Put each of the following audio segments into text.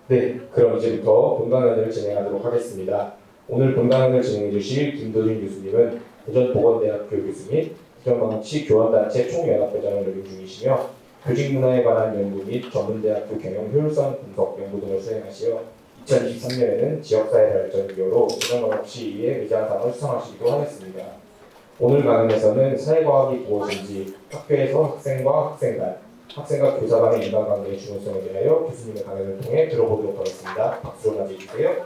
네, 그럼 이제부터 본강연을 진행하도록 하겠습니다. 오늘 본강연을 진행해 주실 김도진 교수님은 대전보건대학교 교수 및 대전광역시 교원단체 총연합회장을 연임 중이시며 조직문화에 관한 연구 및 전문대학교 경영 효율성 분석 연구 등을 수행하시어 2023년에는 지역사회 발전 기여로 대전광역시의 의장상을 수상하시기도 하였습니다. 오늘 강연에서는 사회과학이 무엇인지 학교에서 학생과 학생과 교사 간의 인간관계의 중요성에 대하여 교수님의 강연을 통해 들어보도록 하겠습니다. 박수로 맞이해주세요.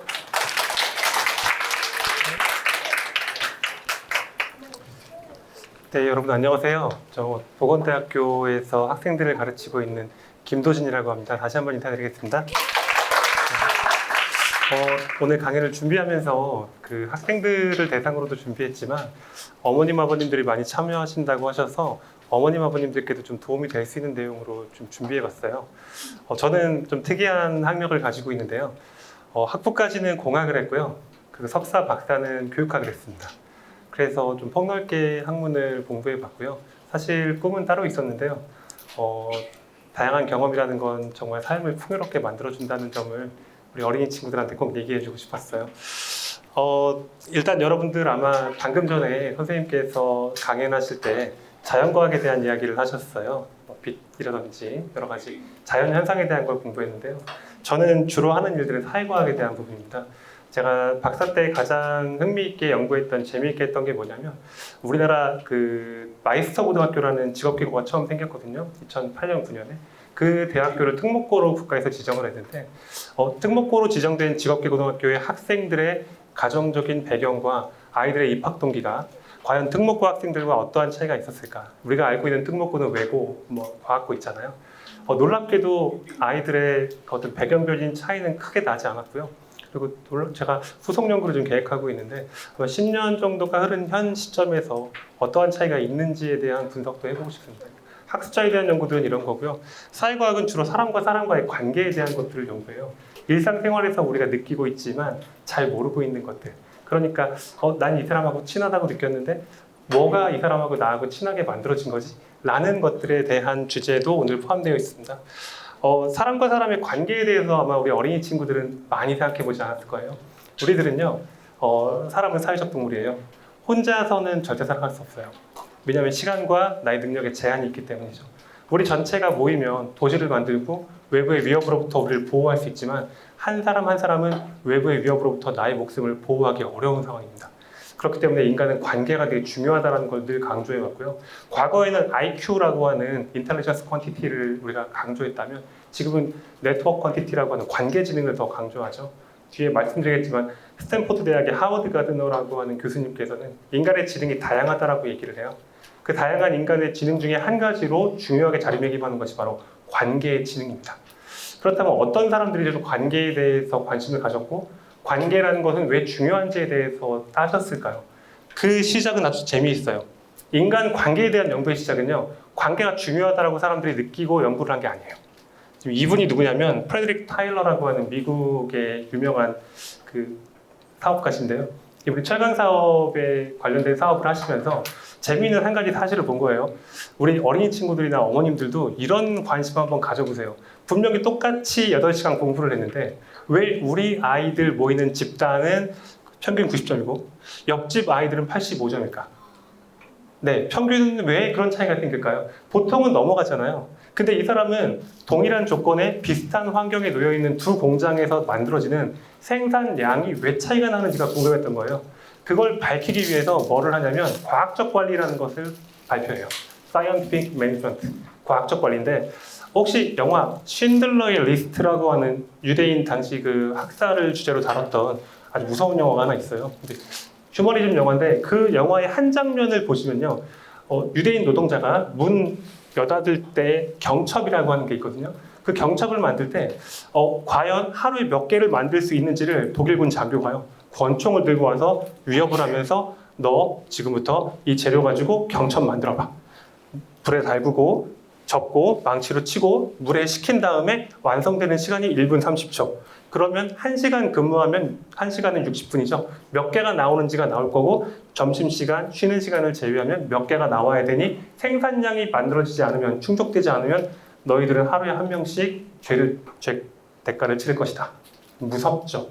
네, 여러분 안녕하세요. 저 보건대학교에서 학생들을 가르치고 있는 김도진이라고 합니다. 다시 한번 인사드리겠습니다. 오늘 강연을 준비하면서 그 학생들을 대상으로도 준비했지만 어머님 아버님들이 많이 참여하신다고 하셔서 어머님 아버님들께도 좀 도움이 될 수 있는 내용으로 좀 준비해봤어요. 저는 좀 특이한 학력을 가지고 있는데요. 학부까지는 공학을 했고요. 그리고 석사, 박사는 교육학을 했습니다. 그래서 좀 폭넓게 학문을 공부해봤고요. 사실 꿈은 따로 있었는데요. 다양한 경험이라는 건 정말 삶을 풍요롭게 만들어준다는 점을 우리 어린이 친구들한테 꼭 얘기해주고 싶었어요. 일단 여러분들 아마 방금 전에 선생님께서 강연하실 때 자연과학에 대한 이야기를 하셨어요. 빛이라든지 여러 가지 자연 현상에 대한 걸 공부했는데요. 저는 주로 하는 일들은 사회과학에 대한 부분입니다. 제가 박사 때 가장 흥미있게 연구했던, 재미있게 했던 게 뭐냐면 우리나라 그 마이스터 고등학교라는 직업기구가 처음 생겼거든요. 2008년, 9년에. 그 대학교를 특목고로 국가에서 지정을 했는데 특목고로 지정된 직업기고등학교의 학생들의 가정적인 배경과 아이들의 입학 동기가 과연 특목고 학생들과 어떠한 차이가 있었을까? 우리가 알고 있는 특목고는 외고, 과학고 있잖아요. 놀랍게도 아이들의 어떤 배경적인 차이는 크게 나지 않았고요. 그리고 제가 후속 연구를 좀 계획하고 있는데 아마 10년 정도가 흐른 현 시점에서 어떠한 차이가 있는지에 대한 분석도 해보고 싶습니다. 학습자에 대한 연구들은 이런 거고요. 사회과학은 주로 사람과 사람과의 관계에 대한 것들을 연구해요. 일상생활에서 우리가 느끼고 있지만 잘 모르고 있는 것들. 그러니까 난 이 사람하고 친하다고 느꼈는데 뭐가 이 사람하고 나하고 친하게 만들어진 거지? 라는 것들에 대한 주제도 오늘 포함되어 있습니다. 사람과 사람의 관계에 대해서 아마 우리 어린이 친구들은 많이 생각해 보지 않았을 거예요. 우리들은요, 사람은 사회적 동물이에요. 혼자서는 절대 살아갈 수 없어요. 왜냐하면 시간과 나의 능력에 제한이 있기 때문이죠. 우리 전체가 모이면 도시를 만들고 외부의 위협으로부터 우리를 보호할 수 있지만 한 사람 한 사람은 외부의 위협으로부터 나의 목숨을 보호하기 어려운 상황입니다. 그렇기 때문에 인간은 관계가 되게 중요하다는 걸 늘 강조해 왔고요. 과거에는 IQ라고 하는 인텔리전스 퀀티티를 우리가 강조했다면 지금은 네트워크 퀀티티라고 하는 관계 지능을 더 강조하죠. 뒤에 말씀드리겠지만 스탠포드 대학의 하워드 가드너라고 하는 교수님께서는 인간의 지능이 다양하다라고 얘기를 해요. 그 다양한 인간의 지능 중에 한 가지로 중요하게 자리매김하는 것이 바로 관계의 지능입니다. 그렇다면 어떤 사람들이 좀 관계에 대해서 관심을 가졌고 관계라는 것은 왜 중요한지에 대해서 따졌을까요? 그 시작은 아주 재미있어요. 인간 관계에 대한 연구의 시작은요, 관계가 중요하다고 사람들이 느끼고 연구를 한 게 아니에요. 지금 이분이 누구냐면 프레드릭 타일러라고 하는 미국의 유명한 그 사업가신데요. 이분이 철강 사업에 관련된 사업을 하시면서 재미있는 한 가지 사실을 본 거예요. 우리 어린이 친구들이나 어머님들도 이런 관심 한번 가져보세요. 분명히 똑같이 8시간 공부를 했는데 왜 우리 아이들 모이는 집단은 평균 90점이고 옆집 아이들은 85점일까? 네, 평균은 왜 그런 차이가 생길까요? 보통은 넘어가잖아요. 근데 이 사람은 동일한 조건에 비슷한 환경에 놓여있는 두 공장에서 만들어지는 생산량이 왜 차이가 나는지가 궁금했던 거예요. 그걸 밝히기 위해서 뭐를 하냐면 과학적 관리라는 것을 발표해요. Scientific Management, 과학적 관리인데 혹시 영화 쉰들러의 리스트라고 하는 유대인 당시 그 학살을 주제로 다뤘던 아주 무서운 영화가 하나 있어요. 근데 휴머니즘 영화인데 그 영화의 한 장면을 보시면요, 유대인 노동자가 문 여닫을 때 경첩이라고 하는 게 있거든요. 그 경첩을 만들 때 과연 하루에 몇 개를 만들 수 있는지를 독일군 장교가요, 권총을 들고 와서 위협을 하면서 너 지금부터 이 재료 가지고 경첩 만들어봐. 불에 달구고 접고 망치로 치고 물에 식힌 다음에 완성되는 시간이 1분 30초. 그러면 1시간 근무하면 1시간은 60분이죠. 몇 개가 나오는지가 나올 거고 점심시간, 쉬는 시간을 제외하면 몇 개가 나와야 되니 생산량이 만들어지지 않으면, 충족되지 않으면 너희들은 하루에 한 명씩 대가를 치를 것이다. 무섭죠.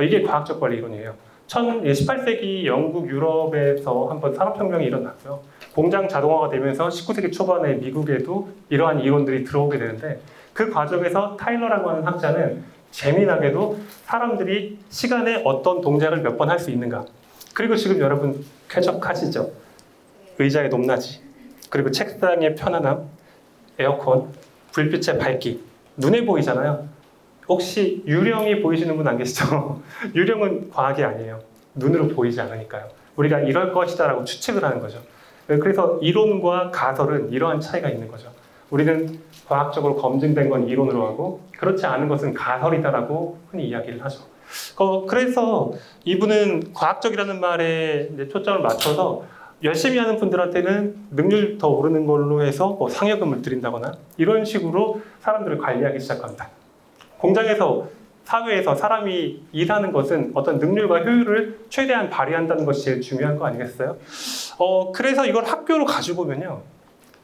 이게 과학적 관리 이론이에요. 18세기 영국, 유럽에서 한번 산업혁명이 일어났고요. 공장 자동화가 되면서 19세기 초반에 미국에도 이러한 이론들이 들어오게 되는데 그 과정에서 타일러라고 하는 학자는 재미나게도 사람들이 시간에 어떤 동작을 몇 번 할 수 있는가, 그리고 지금 여러분 쾌적하시죠? 의자의 높낮이, 그리고 책상의 편안함, 에어컨, 불빛의 밝기, 눈에 보이잖아요. 혹시 유령이 보이시는 분 안 계시죠? 유령은 과학이 아니에요. 눈으로 보이지 않으니까요. 우리가 이럴 것이다 라고 추측을 하는 거죠. 그래서 이론과 가설은 이러한 차이가 있는 거죠. 우리는 과학적으로 검증된 건 이론으로 하고 그렇지 않은 것은 가설이다라고 흔히 이야기를 하죠. 그래서 이분은 과학적이라는 말에 이제 초점을 맞춰서 열심히 하는 분들한테는 능률 더 오르는 걸로 해서 뭐 상여금을 드린다거나 이런 식으로 사람들을 관리하기 시작합니다. 공장에서, 사회에서 사람이 일하는 것은 어떤 능률과 효율을 최대한 발휘한다는 것이 제일 중요한 거 아니겠어요? 그래서 이걸 학교로 가지고 오면요,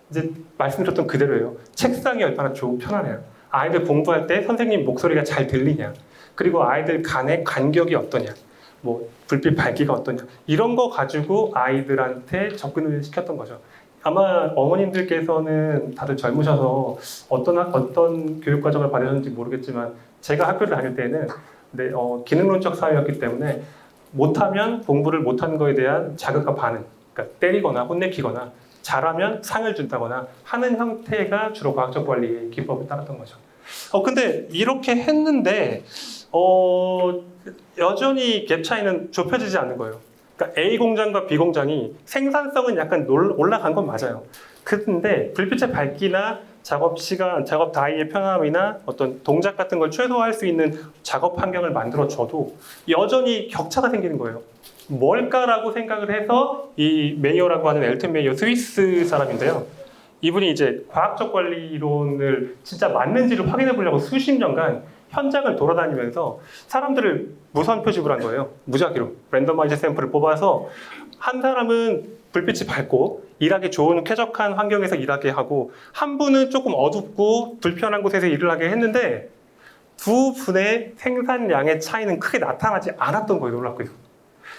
이제 말씀드렸던 그대로예요. 책상이 얼마나 편하냐, 아이들 공부할 때 선생님 목소리가 잘 들리냐, 그리고 아이들 간의 간격이 어떠냐, 뭐 불빛 밝기가 어떠냐, 이런 거 가지고 아이들한테 접근을 시켰던 거죠. 아마 어머님들께서는 다들 젊으셔서 어떤 교육 과정을 받으셨는지 모르겠지만 제가 학교를 다닐 때는 기능론적 사회였기 때문에 못하면 공부를 못한 거에 대한 자극과 반응, 그러니까 때리거나 혼내키거나 잘하면 상을 준다거나 하는 형태가 주로 과학적 관리의 기법을 따랐던 거죠. 근데 이렇게 했는데 여전히 갭 차이는 좁혀지지 않는 거예요. 그러니까 A 공장과 B 공장이 생산성은 약간 올라간 건 맞아요. 근데 불빛의 밝기나 작업 시간, 작업 다이의 편함이나 어떤 동작 같은 걸 최소화할 수 있는 작업 환경을 만들어줘도 여전히 격차가 생기는 거예요. 뭘까라고 생각을 해서 이 메이어라고 하는 엘튼 메이어, 스위스 사람인데요. 이분이 이제 과학적 관리 이론을 진짜 맞는지를 확인해 보려고 수십 년간 현장을 돌아다니면서 사람들을 무선 표집을 한 거예요. 무작위로 랜덤마이즈 샘플을 뽑아서 한 사람은 불빛이 밝고 일하기 좋은 쾌적한 환경에서 일하게 하고 한 분은 조금 어둡고 불편한 곳에서 일을 하게 했는데 두 분의 생산량의 차이는 크게 나타나지 않았던 거예요. 놀랍게도.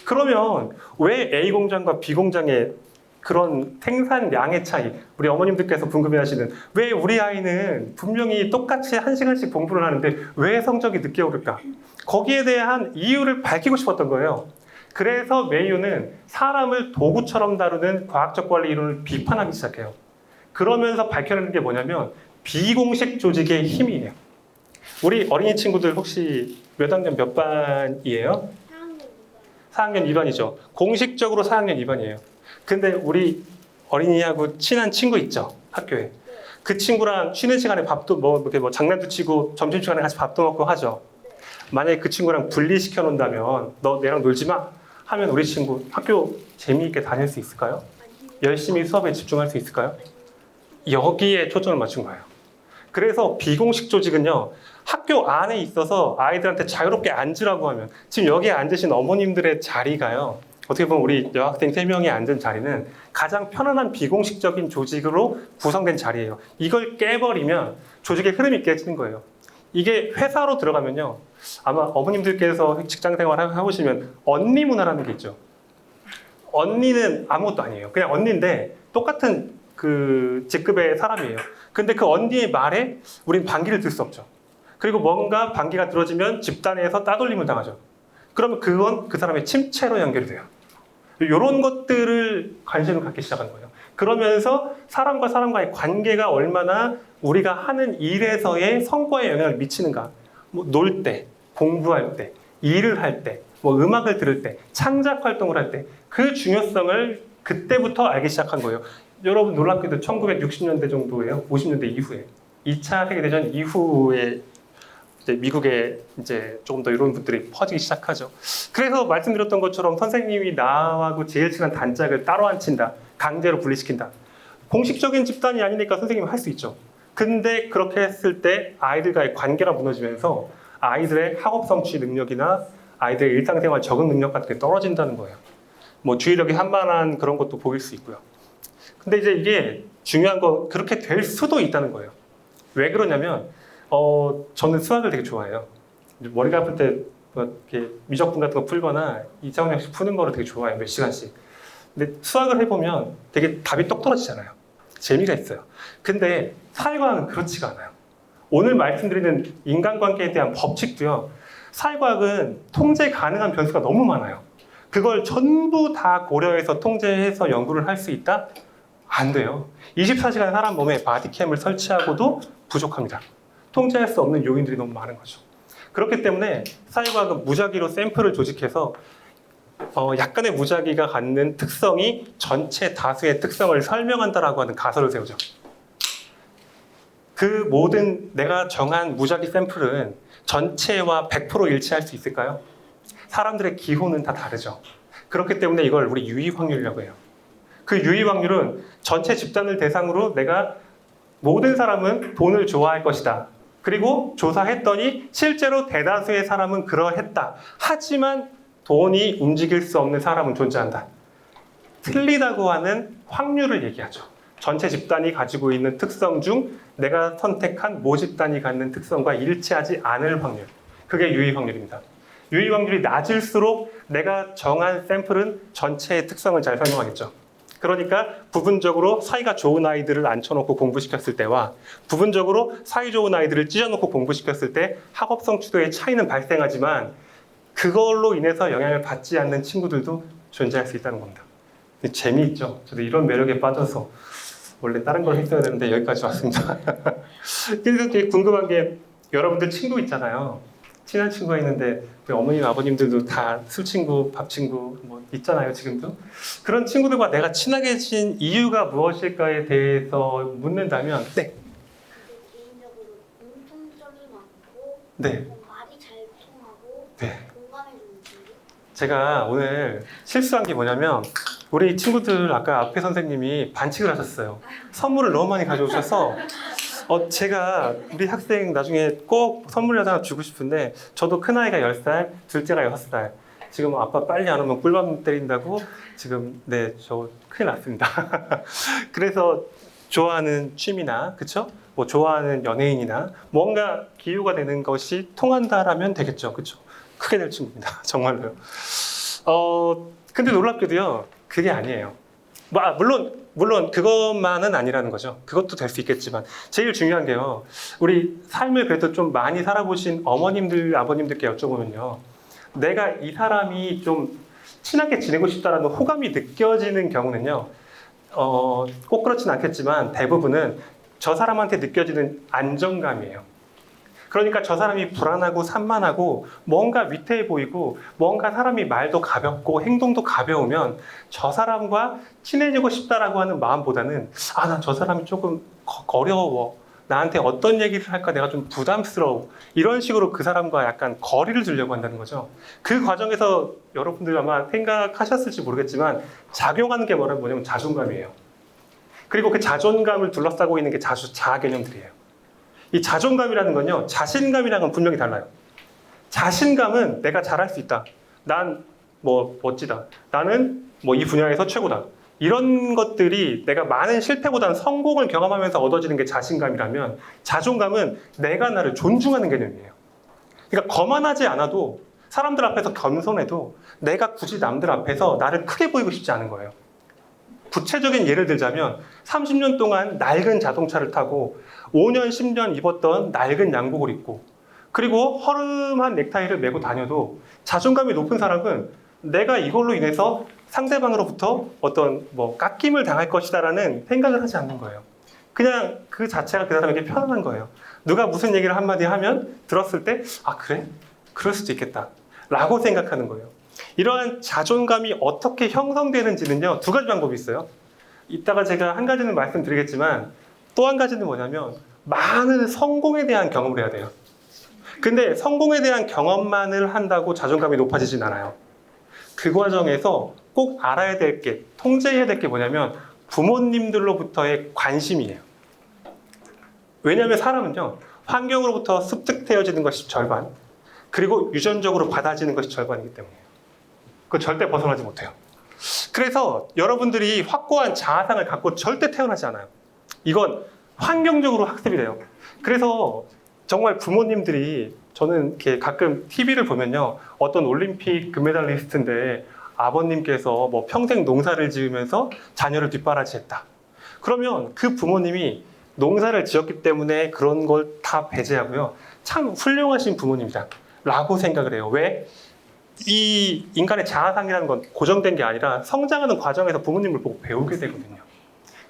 그러면 왜 A 공장과 B 공장의 그런 생산량의 차이, 우리 어머님들께서 궁금해하시는 왜 우리 아이는 분명히 똑같이 1시간씩 공부를 하는데 왜 성적이 늦게 오를까? 거기에 대한 이유를 밝히고 싶었던 거예요. 그래서 메이오는 사람을 도구처럼 다루는 과학적 관리 이론을 비판하기 시작해요. 그러면서 밝혀내는 게 뭐냐면 비공식 조직의 힘이에요. 우리 어린이 친구들 혹시 몇 학년 몇 반이에요? 4학년 2반이죠. 공식적으로 4학년 2반이에요. 근데 우리 어린이하고 친한 친구 있죠, 학교에. 그 친구랑 쉬는 시간에 밥도 이렇게 장난도 치고 점심시간에 같이 밥도 먹고 하죠. 만약에 그 친구랑 분리시켜 놓는다면 너 내랑 놀지 마 하면 우리 친구 학교 재미있게 다닐 수 있을까요? 열심히 수업에 집중할 수 있을까요? 여기에 초점을 맞춘 거예요. 그래서 비공식 조직은요, 학교 안에 있어서 아이들한테 자유롭게 앉으라고 하면 지금 여기에 앉으신 어머님들의 자리가요, 어떻게 보면 우리 여학생 3명이 앉은 자리는 가장 편안한 비공식적인 조직으로 구성된 자리예요. 이걸 깨버리면 조직의 흐름이 깨지는 거예요. 이게 회사로 들어가면요, 아마 어머님들께서 직장 생활을 해보시면 언니 문화라는 게 있죠. 언니는 아무것도 아니에요. 그냥 언니인데 똑같은 그 직급의 사람이에요. 근데 그 언니의 말에 우린 반기를 들 수 없죠. 그리고 뭔가 반기가 들어지면 집단에서 따돌림을 당하죠. 그러면 그건 그 사람의 침체로 연결이 돼요. 이런 것들을 관심을 갖기 시작하는 거예요. 그러면서 사람과 사람과의 관계가 얼마나 우리가 하는 일에서의 성과에 영향을 미치는가. 뭐 놀 때, 공부할 때, 일을 할 때, 뭐 음악을 들을 때, 창작 활동을 할 때, 그 중요성을 그때부터 알기 시작한 거예요. 여러분 놀랍게도 1960년대 정도예요. 50년대 이후에. 2차 세계대전 이후에 이제 미국에 이제 조금 더 이런 분들이 퍼지기 시작하죠. 그래서 말씀드렸던 것처럼 선생님이 나하고 제일 친한 단짝을 따로 앉힌다, 강제로 분리시킨다. 공식적인 집단이 아니니까 선생님이 할 수 있죠. 근데 그렇게 했을 때 아이들과의 관계가 무너지면서 아이들의 학업 성취 능력이나 아이들의 일상생활 적응 능력 같은 게 떨어진다는 거예요. 뭐 주의력이 산만한 그런 것도 보일 수 있고요. 근데 이제 이게 중요한 건 그렇게 될 수도 있다는 거예요. 왜 그러냐면 저는 수학을 되게 좋아해요. 머리가 아플 때 이렇게 미적분 같은 거 풀거나 이차원 형식 푸는 거를 되게 좋아해요. 몇 시간씩. 근데 수학을 해보면 되게 답이 똑 떨어지잖아요. 재미가 있어요. 근데 사회과학은 그렇지가 않아요. 오늘 말씀드리는 인간관계에 대한 법칙도요. 사회과학은 통제 가능한 변수가 너무 많아요. 그걸 전부 다 고려해서 통제해서 연구를 할 수 있다? 안 돼요. 24시간 사람 몸에 바디캠을 설치하고도 부족합니다. 통제할 수 없는 요인들이 너무 많은 거죠. 그렇기 때문에 사회과학은 무작위로 샘플을 조직해서 약간의 무작위가 갖는 특성이 전체 다수의 특성을 설명한다라고 하는 가설을 세우죠. 그 모든 내가 정한 무작위 샘플은 전체와 100% 일치할 수 있을까요? 사람들의 기호는 다 다르죠. 그렇기 때문에 이걸 우리 유의 확률이라고 해요. 그 유의 확률은 전체 집단을 대상으로 내가 모든 사람은 돈을 좋아할 것이다. 그리고 조사했더니 실제로 대다수의 사람은 그러했다. 하지만 돈이 움직일 수 없는 사람은 존재한다. 틀리다고 하는 확률을 얘기하죠. 전체 집단이 가지고 있는 특성 중 내가 선택한 모 집단이 갖는 특성과 일치하지 않을 확률. 그게 유의 확률입니다. 유의 확률이 낮을수록 내가 정한 샘플은 전체의 특성을 잘 설명하겠죠. 그러니까 부분적으로 사이가 좋은 아이들을 앉혀놓고 공부시켰을 때와 부분적으로 사이 좋은 아이들을 찢어놓고 공부시켰을 때 학업 성취도의 차이는 발생하지만 그걸로 인해서 영향을 받지 않는 친구들도 존재할 수 있다는 겁니다. 재미있죠? 저도 이런 매력에 빠져서 원래 다른 걸 했어야 되는데 여기까지 왔습니다. 그래서 되게 궁금한 게 여러분들 친구 있잖아요. 친한 친구가 있는데 우리 어머님, 아버님들도 다 술 친구, 밥 친구 뭐 있잖아요, 지금도. 그런 친구들과 내가 친하게 진 이유가 무엇일까에 대해서 묻는다면 네. 개인적으로 공통점이 많고 네. 말이 잘 통하고 네. 공감해 주는 친구. 제가 오늘 실수한 게 뭐냐면 우리 친구들 아까 앞에 선생님이 반칙을 하셨어요. 선물을 너무 많이 가져오셔서 제가 우리 학생 나중에 꼭 선물 하나 주고 싶은데 저도 큰아이가 10살, 둘째가 6살. 지금 아빠 빨리 안 오면 꿀밤 때린다고 지금 네, 저 큰일 났습니다. 그래서 좋아하는 취미나 그쵸? 뭐 좋아하는 연예인이나 뭔가 기후가 되는 것이 통한다라면 되겠죠. 그쵸? 크게 될 친구입니다. 정말로요. 근데 놀랍게도요. 그게 아니에요. 물론 그것만은 아니라는 거죠. 그것도 될 수 있겠지만 제일 중요한 게요. 우리 삶을 그래도 좀 많이 살아보신 어머님들, 아버님들께 여쭤보면요. 내가 이 사람이 좀 친하게 지내고 싶다라는 호감이 느껴지는 경우는요. 꼭 그렇진 않겠지만 대부분은 저 사람한테 느껴지는 안정감이에요. 그러니까 저 사람이 불안하고 산만하고 뭔가 위태해 보이고 뭔가 사람이 말도 가볍고 행동도 가벼우면 저 사람과 친해지고 싶다라고 하는 마음보다는 난 저 사람이 조금 어려워. 나한테 어떤 얘기를 할까 내가 좀 부담스러워. 이런 식으로 그 사람과 약간 거리를 두려고 한다는 거죠. 그 과정에서 여러분들 아마 생각하셨을지 모르겠지만 작용하는 게 뭐냐면 자존감이에요. 그리고 그 자존감을 둘러싸고 있는 게 자아 개념들이에요. 이 자존감이라는 건요, 자신감이랑은 분명히 달라요. 자신감은 내가 잘할 수 있다. 난 뭐 멋지다. 나는 뭐 이 분야에서 최고다. 이런 것들이 내가 많은 실패보다는 성공을 경험하면서 얻어지는 게 자신감이라면 자존감은 내가 나를 존중하는 개념이에요. 그러니까 거만하지 않아도 사람들 앞에서 겸손해도 내가 굳이 남들 앞에서 나를 크게 보이고 싶지 않은 거예요. 구체적인 예를 들자면 30년 동안 낡은 자동차를 타고 5년, 10년 입었던 낡은 양복을 입고 그리고 허름한 넥타이를 메고 다녀도 자존감이 높은 사람은 내가 이걸로 인해서 상대방으로부터 어떤 깎임을 당할 것이다라는 생각을 하지 않는 거예요. 그냥 그 자체가 그 사람에게 편안한 거예요. 누가 무슨 얘기를 한마디 하면 들었을 때 그래? 그럴 수도 있겠다 라고 생각하는 거예요. 이러한 자존감이 어떻게 형성되는지는요, 두 가지 방법이 있어요. 이따가 제가 한 가지는 말씀드리겠지만 또 한 가지는 뭐냐면 많은 성공에 대한 경험을 해야 돼요. 근데 성공에 대한 경험만을 한다고 자존감이 높아지진 않아요. 그 과정에서 꼭 알아야 될 게, 통제해야 될 게 뭐냐면 부모님들로부터의 관심이에요. 왜냐하면 사람은요, 환경으로부터 습득되어지는 것이 절반, 그리고 유전적으로 받아지는 것이 절반이기 때문이에요. 그거 절대 벗어나지 못해요. 그래서 여러분들이 확고한 자아상을 갖고 절대 태어나지 않아요. 이건 환경적으로 학습이 돼요. 그래서 정말 부모님들이 저는 이렇게 가끔 TV를 보면요. 어떤 올림픽 금메달리스트인데 아버님께서 뭐 평생 농사를 지으면서 자녀를 뒷바라지했다. 그러면 그 부모님이 농사를 지었기 때문에 그런 걸 다 배제하고요. 참 훌륭하신 부모님이다. 라고 생각을 해요. 왜? 이 인간의 자아상이라는 건 고정된 게 아니라 성장하는 과정에서 부모님을 보고 배우게 되거든요.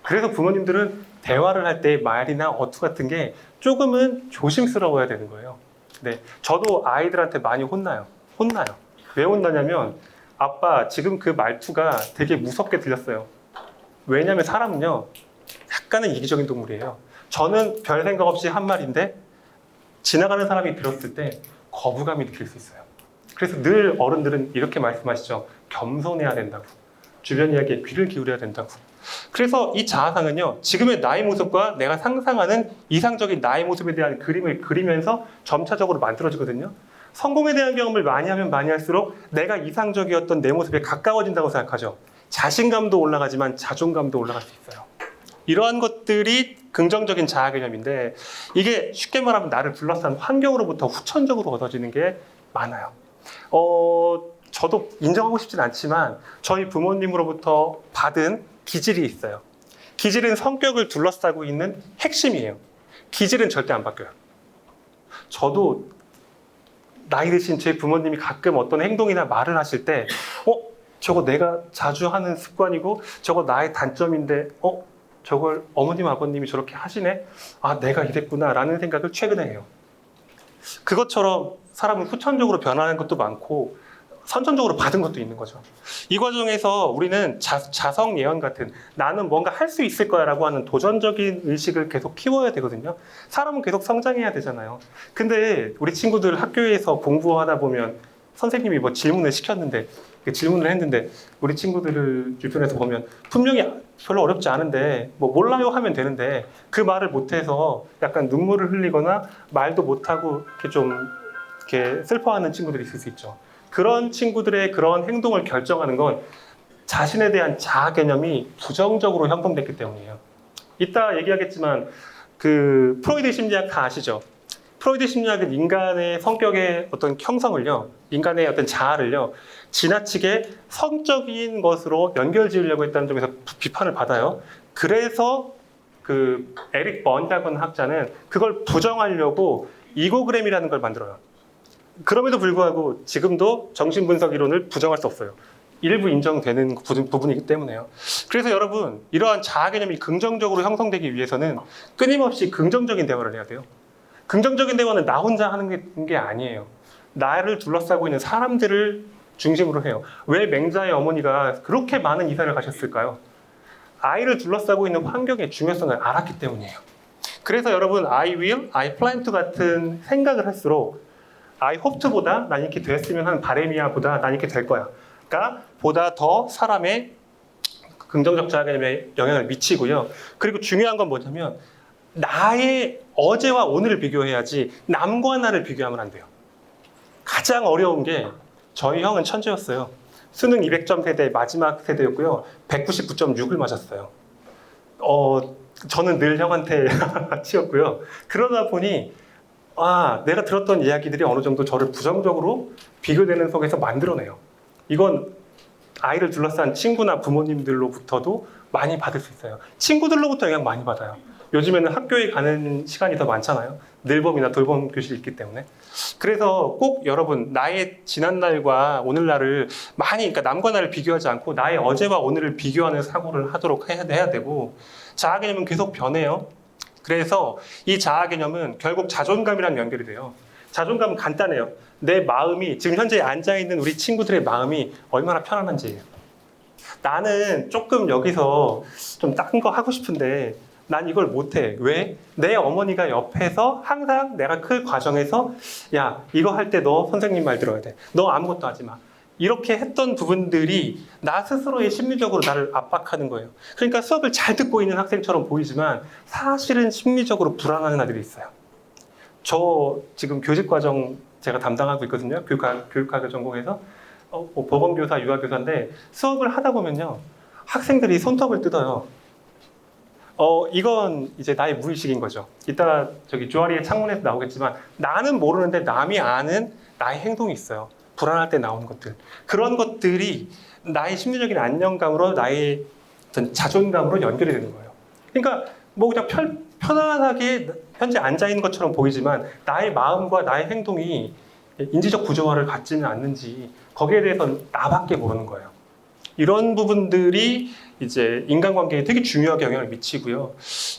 그래서 부모님들은 대화를 할 때 말이나 어투 같은 게 조금은 조심스러워야 되는 거예요. 네, 저도 아이들한테 많이 혼나요. 왜 혼나냐면 아빠 지금 그 말투가 되게 무섭게 들렸어요. 왜냐면 사람은요 약간은 이기적인 동물이에요. 저는 별 생각 없이 한 말인데 지나가는 사람이 들었을 때 거부감이 느낄 수 있어요. 그래서 늘 어른들은 이렇게 말씀하시죠. 겸손해야 된다고. 주변 이야기에 귀를 기울여야 된다고. 그래서 이 자아상은요, 지금의 나의 모습과 내가 상상하는 이상적인 나의 모습에 대한 그림을 그리면서 점차적으로 만들어지거든요. 성공에 대한 경험을 많이 하면 많이 할수록 내가 이상적이었던 내 모습에 가까워진다고 생각하죠. 자신감도 올라가지만 자존감도 올라갈 수 있어요. 이러한 것들이 긍정적인 자아 개념인데 이게 쉽게 말하면 나를 둘러싼 환경으로부터 후천적으로 얻어지는 게 많아요. 저도 인정하고 싶진 않지만 저희 부모님으로부터 받은 기질이 있어요. 기질은 성격을 둘러싸고 있는 핵심이에요. 기질은 절대 안 바뀌어요. 저도 나이 드신 제 부모님이 가끔 어떤 행동이나 말을 하실 때 저거 내가 자주 하는 습관이고 저거 나의 단점인데 저걸 어머님 아버님이 저렇게 하시네? 아 내가 이랬구나 라는 생각을 최근에 해요. 그것처럼 사람은 후천적으로 변하는 것도 많고 선천적으로 받은 것도 있는 거죠. 이 과정에서 우리는 자성 예언 같은 나는 뭔가 할 수 있을 거야 라고 하는 도전적인 의식을 계속 키워야 되거든요. 사람은 계속 성장해야 되잖아요. 근데 우리 친구들 학교에서 공부하다 보면 선생님이 뭐 질문을 시켰는데 질문을 했는데 우리 친구들을 주변에서 보면 분명히 별로 어렵지 않은데 뭐 몰라요 하면 되는데 그 말을 못해서 약간 눈물을 흘리거나 말도 못하고 이렇게 좀 이렇게 슬퍼하는 친구들이 있을 수 있죠. 그런 친구들의 그런 행동을 결정하는 건 자신에 대한 자아 개념이 부정적으로 형성됐기 때문이에요. 이따 얘기하겠지만 그 프로이드 심리학 다 아시죠? 프로이드 심리학은 인간의 성격의 어떤 형성을요, 인간의 어떤 자아를요, 지나치게 성적인 것으로 연결 지으려고 했다는 점에서 비판을 받아요. 그래서 그 에릭 번이라는 학자는 그걸 부정하려고 이고그램이라는 걸 만들어요. 그럼에도 불구하고 지금도 정신분석 이론을 부정할 수 없어요. 일부 인정되는 부분이기 때문에요. 그래서 여러분, 이러한 자아 개념이 긍정적으로 형성되기 위해서는 끊임없이 긍정적인 대화를 해야 돼요. 긍정적인 대화는 나 혼자 하는 게 아니에요. 나를 둘러싸고 있는 사람들을 중심으로 해요. 왜 맹자의 어머니가 그렇게 많은 이사를 가셨을까요? 아이를 둘러싸고 있는 환경의 중요성을 알았기 때문이에요. 그래서 여러분, I will, I plan to 같은 생각을 할수록 I hope to보다 난 이렇게 됐으면 하는 바람이야 보다 난 이렇게 될 거야. 그러니까 보다 더 사람의 긍정적 자아 개념에 영향을 미치고요. 그리고 중요한 건 뭐냐면 나의 어제와 오늘을 비교해야지 남과 나를 비교하면 안 돼요. 가장 어려운 게 저희 형은 천재였어요. 수능 200점 세대 마지막 세대였고요. 199.6을 맞았어요. 저는 늘 형한테 치였고요. 그러다 보니 내가 들었던 이야기들이 어느 정도 저를 부정적으로 비교되는 속에서 만들어내요. 이건 아이를 둘러싼 친구나 부모님들로부터도 많이 받을 수 있어요. 친구들로부터 영향 많이 받아요. 요즘에는 학교에 가는 시간이 더 많잖아요. 늘봄이나 돌봄 교실이 있기 때문에. 그래서 꼭 여러분 나의 지난날과 오늘날을 많이 그러니까 남과 나를 비교하지 않고 나의 어제와 오늘을 비교하는 사고를 하도록 해야 되고 자아 개념은 계속 변해요. 그래서 이 자아 개념은 결국 자존감이랑 연결이 돼요. 자존감은 간단해요. 내 마음이 지금 현재 앉아있는 우리 친구들의 마음이 얼마나 편안한지예요. 나는 조금 여기서 좀 딴 거 하고 싶은데 난 이걸 못해. 왜? 내 어머니가 옆에서 항상 내가 클 과정에서 야 이거 할 때 너 선생님 말 들어야 돼. 너 아무것도 하지 마. 이렇게 했던 부분들이 나 스스로의 심리적으로 나를 압박하는 거예요. 그러니까 수업을 잘 듣고 있는 학생처럼 보이지만 사실은 심리적으로 불안한 아들이 있어요. 저 지금 교직과정 제가 담당하고 있거든요. 교육학을 전공해서 보건교사, 유아교사인데 수업을 하다 보면요. 학생들이 손톱을 뜯어요. 이건 이제 나의 무의식인 거죠. 이따 저기 주아리의 창문에서 나오겠지만 나는 모르는데 남이 아는 나의 행동이 있어요. 불안할 때 나오는 것들. 그런 것들이 나의 심리적인 안정감으로 나의 어떤 자존감으로 연결이 되는 거예요. 그러니까 뭐 그냥 편안하게 현재 앉아 있는 것처럼 보이지만 나의 마음과 나의 행동이 인지적 구조화를 갖지는 않는지 거기에 대해서는 나밖에 모르는 거예요. 이런 부분들이 이제 인간관계에 되게 중요하게 영향을 미치고요.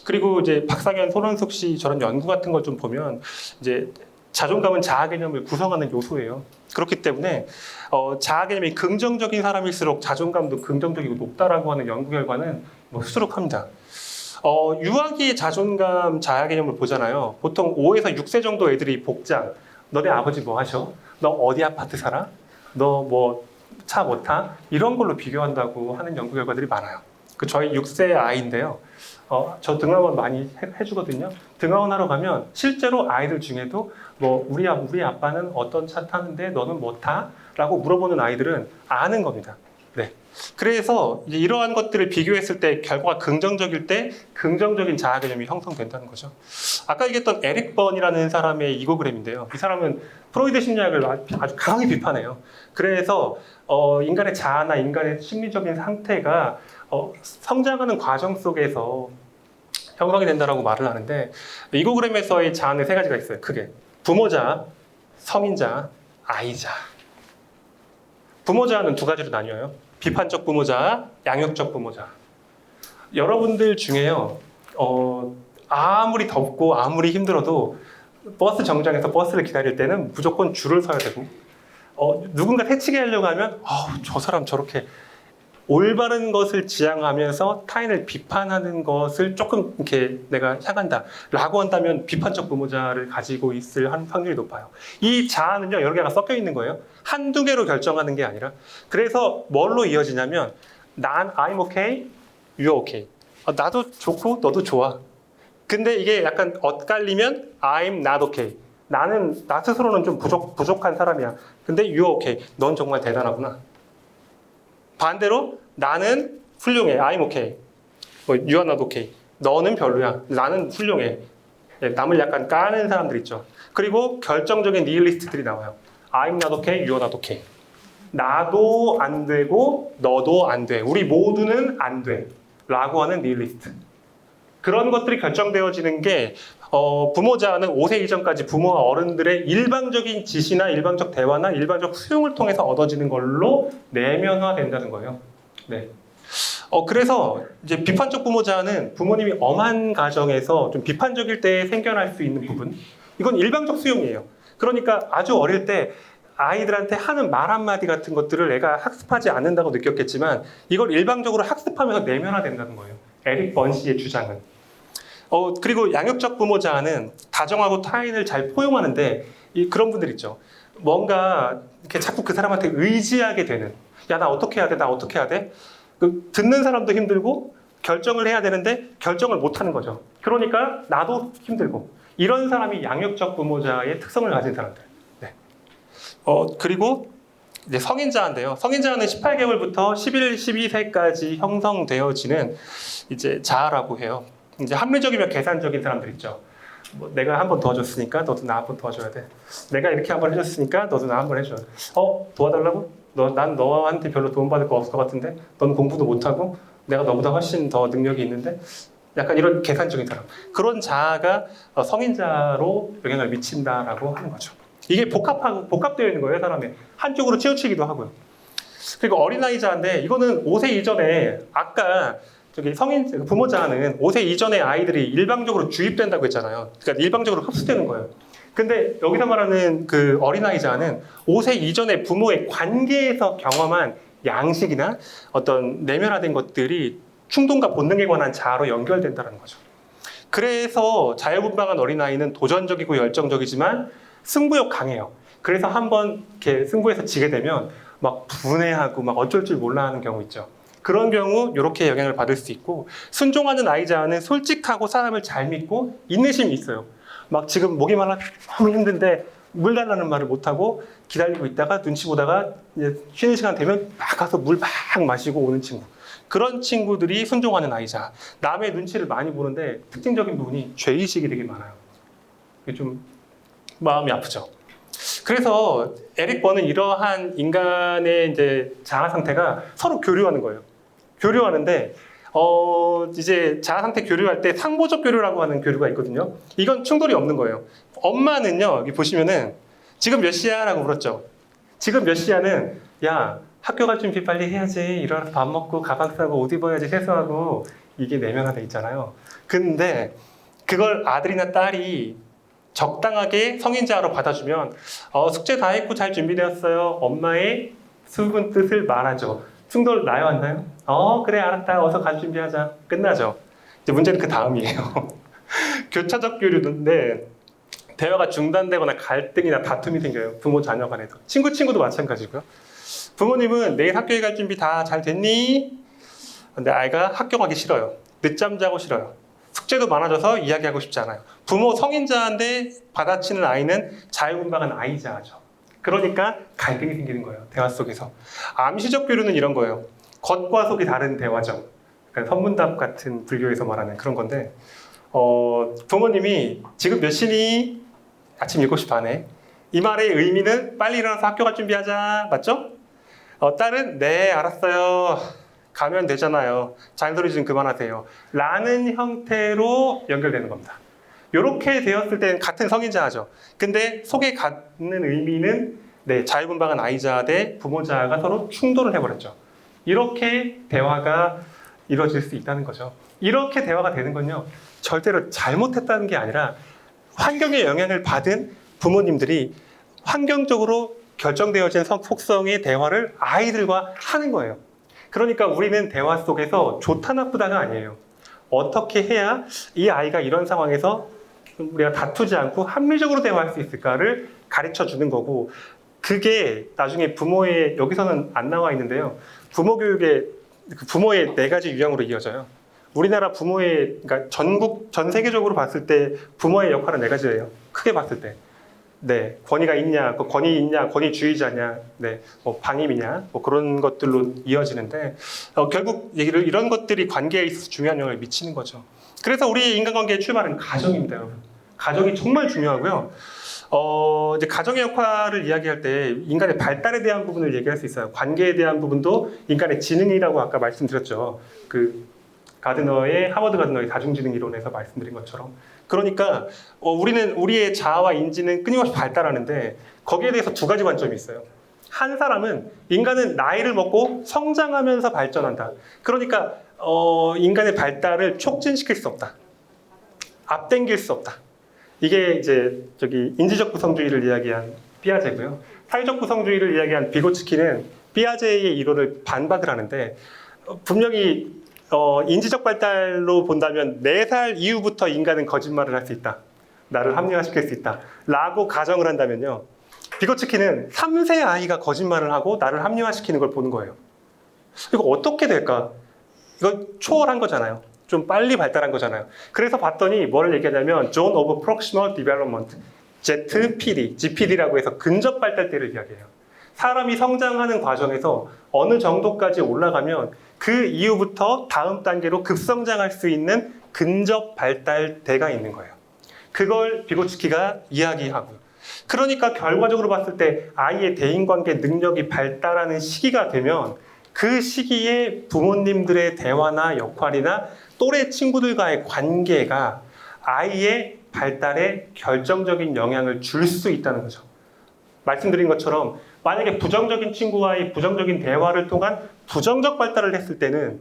그리고 이제 박상현, 손원숙 씨 저런 연구 같은 걸 좀 보면 이제 자존감은 자아 개념을 구성하는 요소예요. 그렇기 때문에 자아 개념이 긍정적인 사람일수록 자존감도 긍정적이고 높다라고 하는 연구 결과는 뭐 수두룩합니다. 유아기의 자존감, 자아 개념을 보잖아요. 보통 5에서 6세 정도 애들이 복장, 너네 아버지 뭐 하셔? 너 어디 아파트 살아? 너 뭐 차 못 타? 이런 걸로 비교한다고 하는 연구 결과들이 많아요. 그 저희 6세 아이인데요. 저 등하원 많이 해주거든요. 등하원 하러 가면 실제로 아이들 중에도 뭐 우리 아빠는 어떤 차 타는데 너는 뭐 타? 라고 물어보는 아이들은 아는 겁니다. 네. 그래서 이제 이러한 것들을 비교했을 때 결과가 긍정적일 때 긍정적인 자아 개념이 형성된다는 거죠. 아까 얘기했던 에릭 번이라는 사람의 이고그램인데요. 이 사람은 프로이드 심리학을 아주 강하게 비판해요. 그래서 인간의 자아나 인간의 심리적인 상태가 성장하는 과정 속에서 형성이 된다라고 말을 하는데 이고그램에서의 자아는 세 가지가 있어요. 크게 부모자, 성인자, 아이자. 부모자는 두 가지로 나뉘어요. 비판적 부모자, 양육적 부모자. 여러분들 중에요, 아무리 덥고 아무리 힘들어도 버스 정류장에서 버스를 기다릴 때는 무조건 줄을 서야 되고, 누군가 새치기 하려고 하면, 저 사람 저렇게 올바른 것을 지향하면서 타인을 비판하는 것을 조금 이렇게 내가 향한다 라고 한다면 비판적 부모자를 가지고 있을 확률이 높아요. 이 자아는요, 여러 개가 섞여 있는 거예요. 한두 개로 결정하는 게 아니라. 그래서 뭘로 이어지냐면 I'm okay, you're okay. 나도 좋고 너도 좋아. 근데 이게 약간 엇갈리면 I'm not okay. 나 스스로는 좀 부족한 사람이야. 근데 you're okay. 넌 정말 대단하구나. 반대로 나는 훌륭해. I'm okay. You are not okay. 너는 별로야. 나는 훌륭해. 남을 약간 까는 사람들 있죠. 그리고 결정적인 니힐리스트들이 나와요. I'm not okay. You are not okay. 나도 안 되고 너도 안 돼. 우리 모두는 안 돼. 라고 하는 니힐리스트. 그런 것들이 결정되어지는 게 부모자는 5세 이전까지 부모와 어른들의 일방적인 지시나 일방적 대화나 일방적 수용을 통해서 얻어지는 걸로 내면화된다는 거예요. 네. 그래서 이제 비판적 부모자는 부모님이 엄한 가정에서 좀 비판적일 때 생겨날 수 있는 부분. 이건 일방적 수용이에요. 그러니까 아주 어릴 때 아이들한테 하는 말 한마디 같은 것들을 애가 학습하지 않는다고 느꼈겠지만 이걸 일방적으로 학습하면서 내면화된다는 거예요. 에릭 번 씨의 주장은. 그리고 양육적 부모자는 다정하고 타인을 잘 포용하는데 그런 분들 있죠. 뭔가 이렇게 자꾸 그 사람한테 의지하게 되는. 야, 나 어떻게 해야 돼? 나 어떻게 해야 돼? 듣는 사람도 힘들고 결정을 해야 되는데 결정을 못 하는 거죠. 그러니까 나도 힘들고. 이런 사람이 양육적 부모자의 특성을 가진 사람들. 네. 그리고 이제 성인자인데요. 성인자는 18개월부터 12세까지 형성되어지는 이제 자아라고 해요. 이제 합리적이며 계산적인 사람들 있죠. 뭐 내가 한 번 도와줬으니까 너도 나 한 번 도와줘야 돼. 내가 이렇게 한 번 해줬으니까 너도 나 한 번 해줘. 도와달라고? 난 너한테 별로 도움받을 거 없을 것 같은데? 넌 공부도 못하고 내가 너보다 훨씬 더 능력이 있는데? 약간 이런 계산적인 사람. 그런 자아가 성인자로 영향을 미친다라고 하는 거죠. 이게 복합되어 있는 거예요, 사람의. 한쪽으로 치우치기도 하고요. 그리고 어린아이자인데 이거는 5세 이전에 아까 저기 부모자는 5세 이전에 아이들이 일방적으로 주입된다고 했잖아요. 그러니까 일방적으로 흡수되는 거예요. 근데 여기서 말하는 그 어린아이자는 5세 이전에 부모의 관계에서 경험한 양식이나 어떤 내면화된 것들이 충동과 본능에 관한 자아로 연결된다는 거죠. 그래서 자유분방한 어린아이는 도전적이고 열정적이지만 승부욕 강해요. 그래서 한번 이렇게 승부에서 지게 되면 막 분해하고 막 어쩔 줄 몰라 하는 경우 있죠. 그런 경우 이렇게 영향을 받을 수 있고, 순종하는 아이자는 솔직하고 사람을 잘 믿고 인내심이 있어요. 막 지금 목이 말라 너무 힘든데 물 달라는 말을 못하고 기다리고 있다가 눈치 보다가 이제 쉬는 시간 되면 막 가서 물 막 마시고 오는 친구. 그런 친구들이 순종하는 아이자. 남의 눈치를 많이 보는데 특징적인 부분이 죄의식이 되게 많아요. 이게 좀 마음이 아프죠. 그래서 에릭 번은 이러한 인간의 이제 자아 상태가 서로 교류하는 거예요. 교류하는데 이제 자아 상태 교류할 때 상보적 교류라고 하는 교류가 있거든요. 이건 충돌이 없는 거예요. 엄마는요, 여기 보시면은 지금 몇 시야라고 물었죠. 지금 몇 시야는 야, 학교 갈 준비 빨리 해야지. 일어나서 밥 먹고 가방 싸고 옷 입어야지 세수하고 이게 내면화돼 있잖아요. 근데 그걸 아들이나 딸이 적당하게 성인자로 받아주면 숙제 다 했고 잘 준비되었어요. 엄마의 수군 뜻을 말하죠. 충돌 나요, 안 나요? 그래, 알았다. 어서 갈 준비하자. 끝나죠. 이제 문제는 그 다음이에요. 교차적 교류인데 대화가 중단되거나 갈등이나 다툼이 생겨요. 부모 자녀 간에도. 친구도 마찬가지고요. 부모님은 내일 학교에 갈 준비 다 잘 됐니? 근데 아이가 학교 가기 싫어요. 늦잠 자고 싫어요. 숙제도 많아져서 이야기하고 싶지 않아요. 부모 성인자인데 받아치는 아이는 자유분방한 아이자죠. 그러니까 갈등이 생기는 거예요. 대화 속에서. 암시적 교류는 이런 거예요. 겉과 속이 다른 대화죠. 그러니까 선문답 같은 불교에서 말하는 그런 건데 부모님이 지금 몇 시니? 아침 7시 반에. 이 말의 의미는 빨리 일어나서 학교 갈 준비하자. 맞죠? 딸은 네, 알았어요. 가면 되잖아요. 잔소리 좀 그만하세요. 라는 형태로 연결되는 겁니다. 이렇게 되었을 때는 같은 성인자죠. 근데 속에 갖는 의미는 네, 자유분방한 아이자 대 부모자가 서로 충돌을 해버렸죠. 이렇게 대화가 이루어질 수 있다는 거죠. 이렇게 대화가 되는 건요, 절대로 잘못했다는 게 아니라 환경의 영향을 받은 부모님들이 환경적으로 결정되어진 속성의 대화를 아이들과 하는 거예요. 그러니까 우리는 대화 속에서 좋다 나쁘다가 아니에요. 어떻게 해야 이 아이가 이런 상황에서 우리가 다투지 않고 합리적으로 대화할 수 있을까를 가르쳐 주는 거고, 그게 나중에 부모의, 여기서는 안 나와 있는데요, 부모 교육의 부모의 4가지 유형으로 이어져요. 우리나라 부모의, 그러니까 전 세계적으로 봤을 때 부모의 역할은 4가지예요. 크게 봤을 때. 네, 권위가 있냐, 권위 있냐, 권위주의자냐, 네, 뭐 방임이냐, 뭐 그런 것들로 이어지는데 결국 이런 것들이 관계에 있어서 중요한 영향을 미치는 거죠. 그래서 우리의 인간관계의 출발은 가정입니다, 여러분. 가정이 정말 중요하고요. 이제 가정의 역할을 이야기할 때 인간의 발달에 대한 부분을 얘기할 수 있어요. 관계에 대한 부분도 인간의 지능이라고 아까 말씀드렸죠. 하버드 가드너의 다중지능 이론에서 말씀드린 것처럼. 그러니까 우리는 우리의 자아와 인지는 끊임없이 발달하는데 거기에 대해서 2가지 관점이 있어요. 한 사람은 인간은 나이를 먹고 성장하면서 발전한다. 그러니까 인간의 발달을 촉진시킬 수 없다. 앞당길 수 없다. 이게 이제 인지적 구성주의를 이야기한 피아제고요. 사회적 구성주의를 이야기한 비고츠키는 피아제의 이론을 반박을 하는데 분명히 인지적 발달로 본다면 4살 이후부터 인간은 거짓말을 할 수 있다. 나를 합리화시킬 수 있다. 라고 가정을 한다면요, 비고츠키는 3세 아이가 거짓말을 하고 나를 합리화시키는 걸 보는 거예요. 이거 어떻게 될까? 이거 초월한 거잖아요. 좀 빨리 발달한 거잖아요. 그래서 봤더니 뭐를 얘기하냐면 Zone of Proximal Development, ZPD, GPD라고 해서 근접 발달대를 이야기해요. 사람이 성장하는 과정에서 어느 정도까지 올라가면 그 이후부터 다음 단계로 급성장할 수 있는 근접 발달대가 있는 거예요. 그걸 비고츠키가 이야기하고요. 그러니까 결과적으로 봤을 때 아이의 대인관계 능력이 발달하는 시기가 되면 그 시기에 부모님들의 대화나 역할이나 또래 친구들과의 관계가 아이의 발달에 결정적인 영향을 줄 수 있다는 거죠. 말씀드린 것처럼 만약에 부정적인 친구와의 부정적인 대화를 통한 부정적 발달을 했을 때는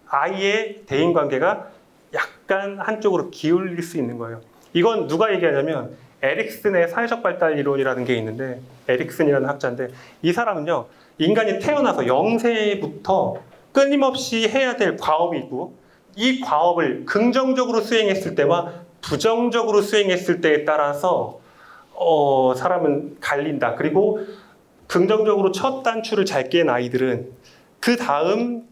아이의 대인관계가 약간 한쪽으로 기울일 수 있는 거예요. 이건 누가 얘기하냐면 에릭슨의 사회적 발달 이론이라는 게 있는데, 에릭슨이라는 학자인데 이 사람은요, 인간이 태어나서 0세부터 끊임없이 해야 될 과업이 있고 이 과업을 긍정적으로 수행했을 때와 부정적으로 수행했을 때에 따라서 사람은 갈린다. 그리고 긍정적으로 첫 단추를 잘 깬 아이들은 그 다음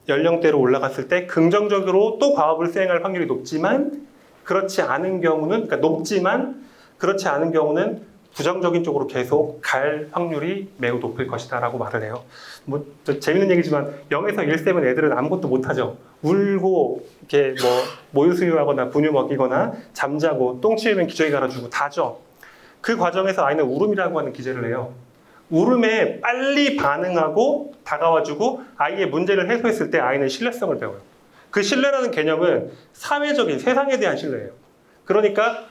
연령대로 올라갔을 때 긍정적으로 또 과업을 수행할 확률이 높지만, 그렇지 않은 경우는, 그러니까 높지만 그렇지 않은 경우는 부정적인 쪽으로 계속 갈 확률이 매우 높을 것이다라고 말을 해요. 뭐 재밌는 얘기지만 0에서 1세면 애들은 아무것도 못하죠. 울고 이렇게 뭐 모유 수유하거나 분유 먹이거나 잠자고 똥 치우면 기저귀 갈아주고 다죠. 그 과정에서 아이는 울음이라고 하는 기제를 해요. 울음에 빨리 반응하고 다가와주고 아이의 문제를 해소했을 때 아이는 신뢰성을 배워요. 그 신뢰라는 개념은 사회적인 세상에 대한 신뢰예요. 그러니까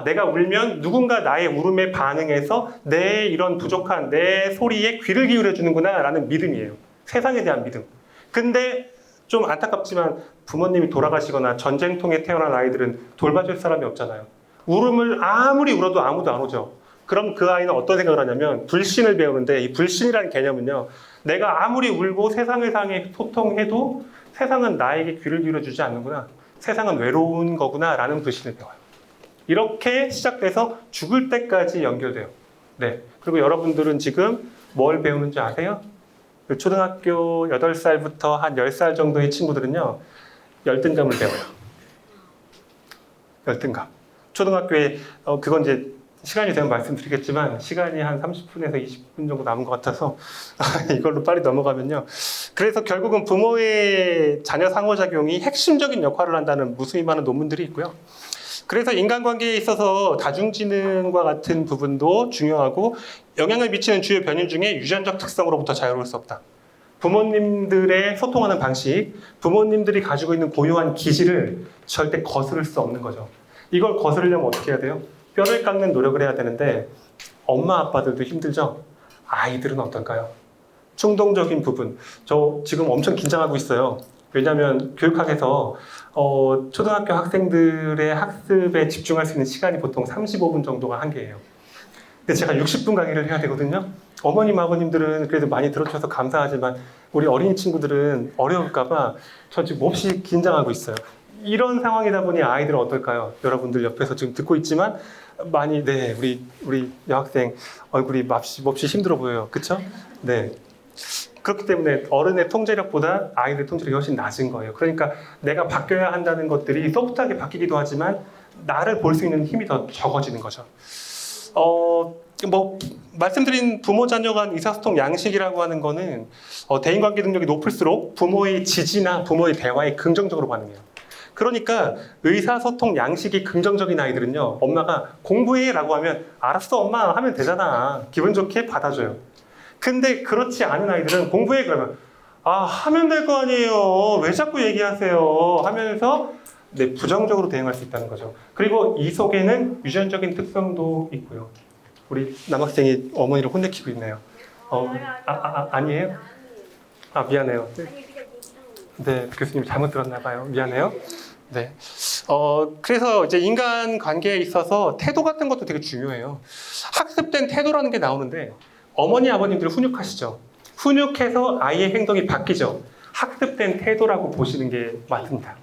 내가 울면 누군가 나의 울음에 반응해서 내 이런 부족한 내 소리에 귀를 기울여 주는구나 라는 믿음이에요. 세상에 대한 믿음. 근데 좀 안타깝지만 부모님이 돌아가시거나 전쟁통에 태어난 아이들은 돌봐줄 사람이 없잖아요. 울음을 아무리 울어도 아무도 안 오죠. 그럼 그 아이는 어떤 생각을 하냐면 불신을 배우는데, 이 불신이라는 개념은요, 내가 아무리 울고 세상을 향해 소통해도 세상은 나에게 귀를 기울여 주지 않는구나, 세상은 외로운 거구나 라는 불신을 배워요. 이렇게 시작돼서 죽을 때까지 연결돼요. 네. 그리고 여러분들은 지금 뭘 배우는지 아세요? 초등학교 8살부터 한 10살 정도의 친구들은요, 열등감을 배워요. 열등감. 초등학교에 그건 이제 시간이 되면 말씀드리겠지만 시간이 한 30분에서 20분 정도 남은 것 같아서 이걸로 빨리 넘어가면요. 그래서 결국은 부모의 자녀 상호작용이 핵심적인 역할을 한다는 무수히 많은 논문들이 있고요. 그래서 인간관계에 있어서 다중지능과 같은 부분도 중요하고, 영향을 미치는 주요 변인 중에 유전적 특성으로부터 자유로울 수 없다. 부모님들의 소통하는 방식, 부모님들이 가지고 있는 고유한 기질을 절대 거스를 수 없는 거죠. 이걸 거스르려면 어떻게 해야 돼요? 뼈를 깎는 노력을 해야 되는데 엄마 아빠들도 힘들죠? 아이들은 어떨까요? 충동적인 부분. 저 지금 엄청 긴장하고 있어요. 왜냐하면 교육학에서 초등학교 학생들의 학습에 집중할 수 있는 시간이 보통 35분 정도가 한계예요. 근데 제가 60분 강의를 해야 되거든요. 어머님, 아버님들은 그래도 많이 들어주셔서 감사하지만 우리 어린이 친구들은 어려울까봐 저 지금 몹시 긴장하고 있어요. 이런 상황이다 보니 아이들은 어떨까요? 여러분들 옆에서 지금 듣고 있지만 많이, 우리 여학생 얼굴이 몹시 힘들어 보여요. 그쵸? 네. 그렇기 때문에 어른의 통제력보다 아이들의 통제력이 훨씬 낮은 거예요. 그러니까 내가 바뀌어야 한다는 것들이 소프트하게 바뀌기도 하지만 나를 볼 수 있는 힘이 더 적어지는 거죠. 말씀드린 부모 자녀 간 의사소통 양식이라고 하는 거는 대인관계 능력이 높을수록 부모의 지지나 부모의 대화에 긍정적으로 반응해요. 그러니까 의사소통 양식이 긍정적인 아이들은요, 엄마가 공부해 라고 하면 알았어 엄마 하면 되잖아, 기분 좋게 받아줘요. 근데 그렇지 않은 아이들은 공부해 그러면 하면 될 거 아니에요, 왜 자꾸 얘기하세요 하면서 부정적으로 대응할 수 있다는 거죠. 그리고 이 속에는 유전적인 특성도 있고요. 우리 남학생이 어머니를 혼내키고 있네요. 아니에요? 미안해요. 네, 교수님 잘못 들었나 봐요. 미안해요. 네. 그래서 이제 인간 관계에 있어서 태도 같은 것도 되게 중요해요. 학습된 태도라는 게 나오는데, 어머니, 아버님들 훈육하시죠? 훈육해서 아이의 행동이 바뀌죠? 학습된 태도라고 보시는 게 맞습니다.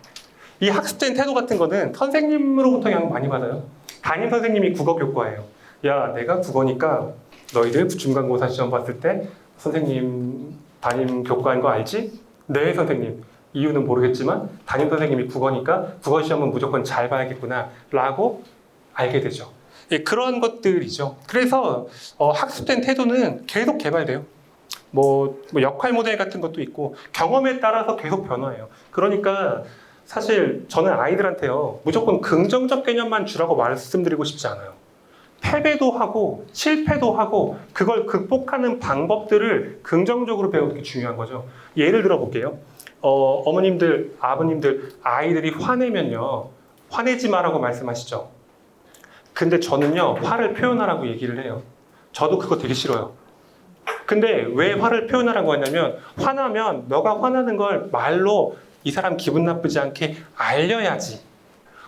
이 학습된 태도 같은 거는 선생님으로부터 영향 많이 받아요. 담임 선생님이 국어 교과예요. 야, 내가 국어니까 너희들 중간고사 시험 봤을 때 선생님 담임 교과인 거 알지? 네, 선생님. 이유는 모르겠지만 담임 선생님이 국어니까 국어 시험은 무조건 잘 봐야겠구나 라고 알게 되죠. 예, 그런 것들이죠. 그래서 학습된 태도는 계속 개발돼요. 뭐 역할 모델 같은 것도 있고 경험에 따라서 계속 변화해요. 그러니까 사실 저는 아이들한테요, 무조건 긍정적 개념만 주라고 말씀드리고 싶지 않아요. 패배도 하고 실패도 하고 그걸 극복하는 방법들을 긍정적으로 배우는 게 중요한 거죠. 예를 들어 볼게요. 어머님들, 아버님들, 아이들이 화내면요, 화내지 마라고 말씀하시죠. 근데 저는요, 화를 표현하라고 얘기를 해요. 저도 그거 되게 싫어요. 근데 왜 화를 표현하라고 하냐면, 화나면 너가 화나는 걸 말로 이 사람 기분 나쁘지 않게 알려야지.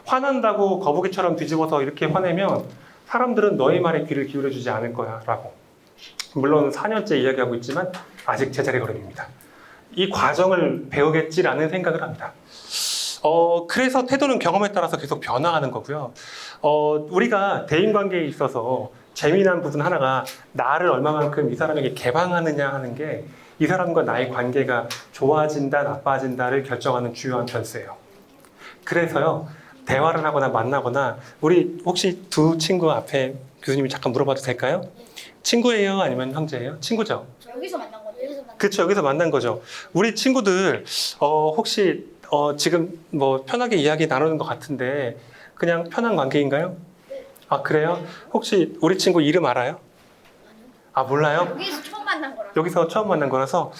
화난다고 거북이처럼 뒤집어서 이렇게 화내면 사람들은 너의 말에 귀를 기울여주지 않을 거야 라고. 물론 4년째 이야기하고 있지만 아직 제자리 걸음입니다. 이 과정을 배우겠지라는 생각을 합니다. 그래서 태도는 경험에 따라서 계속 변화하는 거고요. 우리가 대인관계에 있어서 재미난 부분 하나가 나를 얼마만큼 이 사람에게 개방하느냐 하는 게 이 사람과 나의 관계가 좋아진다, 나빠진다를 결정하는 주요한 변수예요. 그래서요, 대화를 하거나 만나거나, 우리 혹시 두 친구 앞에 교수님이 잠깐 물어봐도 될까요? 친구예요? 아니면 형제예요? 친구죠? 여기서 만난 건데. 여기서 만난. 그렇죠. 여기서 만난 거죠. 우리 친구들 혹시 지금 뭐 편하게 이야기 나누는 것 같은데 그냥 편한 관계인가요? 아 그래요? 혹시 우리 친구 이름 알아요? 아 몰라요? 여기서 처음 만난 거라. 여기서 처음 만난 거라서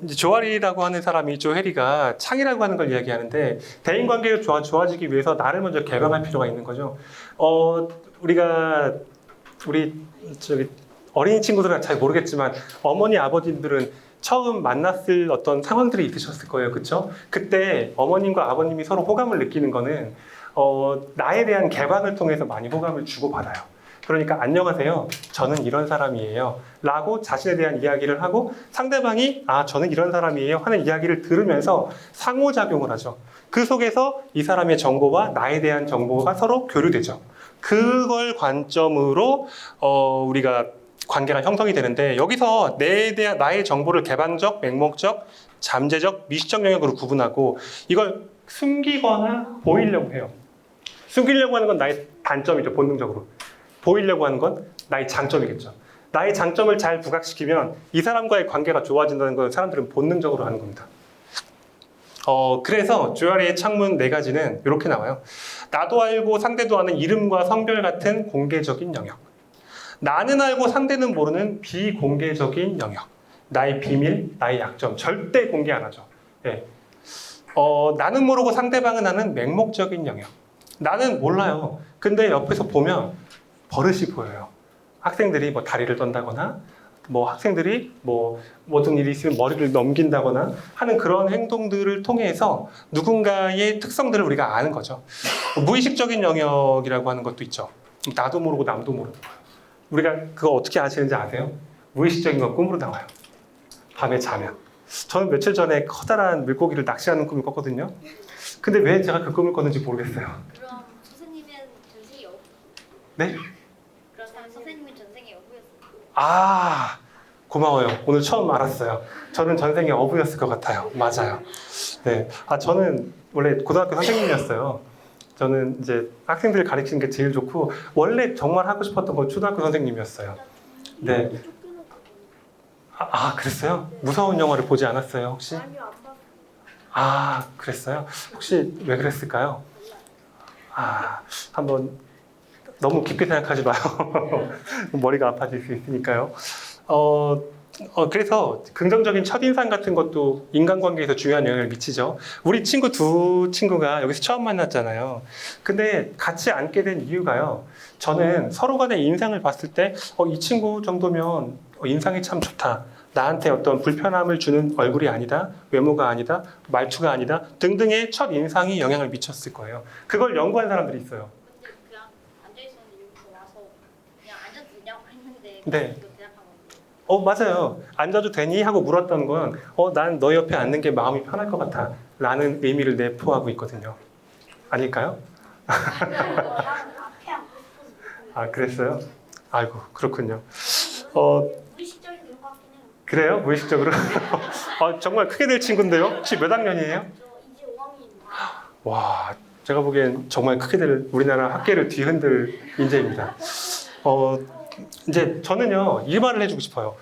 이제 조아리라고 하는 사람이 조혜리가 창이라고 하는 걸 이야기하는데 대인 관계가 좋아지기 위해서 나를 먼저 개방할 필요가 있는 거죠. 우리 저기 어린이 친구들은 잘 모르겠지만 어머니 아버님들은 처음 만났을 어떤 상황들이 있으셨을 거예요, 그렇죠? 그때 어머님과 아버님이 서로 호감을 느끼는 거는 나에 대한 개방을 통해서 많이 호감을 주고 받아요. 그러니까 안녕하세요. 저는 이런 사람이에요. 라고 자신에 대한 이야기를 하고 상대방이 저는 이런 사람이에요 하는 이야기를 들으면서 상호작용을 하죠. 그 속에서 이 사람의 정보와 나에 대한 정보가 서로 교류되죠. 그걸 관점으로 우리가 관계가 형성이 되는데 여기서 나의 정보를 개방적, 맹목적, 잠재적, 미시적 영역으로 구분하고 이걸 숨기거나 보이려고 해요. 숨기려고 하는 건 나의 단점이죠, 본능적으로. 보이려고 하는 건 나의 장점이겠죠. 나의 장점을 잘 부각시키면 이 사람과의 관계가 좋아진다는 걸 사람들은 본능적으로 하는 겁니다. 그래서 조아리의 창문 4가지는 이렇게 나와요. 나도 알고 상대도 아는 이름과 성별 같은 공개적인 영역. 나는 알고 상대는 모르는 비공개적인 영역. 나의 비밀, 나의 약점 절대 공개 안 하죠. 네. 나는 모르고 상대방은 아는 맹목적인 영역. 나는 몰라요. 근데 옆에서 보면 버릇이 보여요. 학생들이 뭐 다리를 떤다거나 뭐 학생들이 뭐 모든 일이 있으면 머리를 넘긴다거나 하는 그런 행동들을 통해서 누군가의 특성들을 우리가 아는 거죠. 무의식적인 영역이라고 하는 것도 있죠. 나도 모르고 남도 모르는 거예요. 우리가 그거 어떻게 아시는지 아세요? 무의식적인 건 꿈으로 나와요. 밤에 자면. 저는 며칠 전에 커다란 물고기를 낚시하는 꿈을 꿨거든요. 근데 왜 제가 그 꿈을 꿨는지 모르겠어요. 그럼 선생님은 전생이 여부. 네? 그렇다면 선생님은 전생의 여부였어요. 아, 고마워요. 오늘 처음 알았어요. 저는 전생에 어부였을 것 같아요. 맞아요. 네. 저는 원래 고등학교 선생님이었어요. 저는 이제 학생들 가르치는 게 제일 좋고, 원래 정말 하고 싶었던 건 초등학교 선생님이었어요. 네. 그랬어요? 무서운 영화를 보지 않았어요, 혹시? 아니요, 안 봤어요. 그랬어요? 혹시 왜 그랬을까요? 한번 너무 깊게 생각하지 마요. 머리가 아파질 수 있으니까요. 그래서 긍정적인 첫인상 같은 것도 인간관계에서 중요한 영향을 미치죠. 우리 두 친구가 여기서 처음 만났잖아요. 근데 같이 앉게 된 이유가요. 저는 서로 간의 인상을 봤을 때, 이 친구 정도면 인상이 참 좋다. 나한테 어떤 불편함을 주는 얼굴이 아니다, 외모가 아니다, 말투가 아니다 등등의 첫 인상이 영향을 미쳤을 거예요. 그걸 연구한 사람들이 있어요. 근데 그냥 앉아있었는데 여기서 와서 그냥 앉아도 되냐고 했는데 네. 이거 대답한 건데. 맞아요. 앉아도 되니? 하고 물었던 건, 난 너 옆에 앉는 게 마음이 편할 것 같아. 라는 의미를 내포하고 있거든요. 아닐까요? 앞에 앉고 싶어서. 그랬어요? 아이고, 그렇군요. 무의식적인 그런 것 같긴 해요. 그래요? 무의식적으로? 정말 크게 될 친구인데요? 혹시 몇 학년이에요? 저 이제 5학년입니다. 와, 제가 보기엔 정말 크게 될 우리나라 학계를 뒤흔들 인재입니다. 이제 저는요, 이 말을 해주고 싶어요.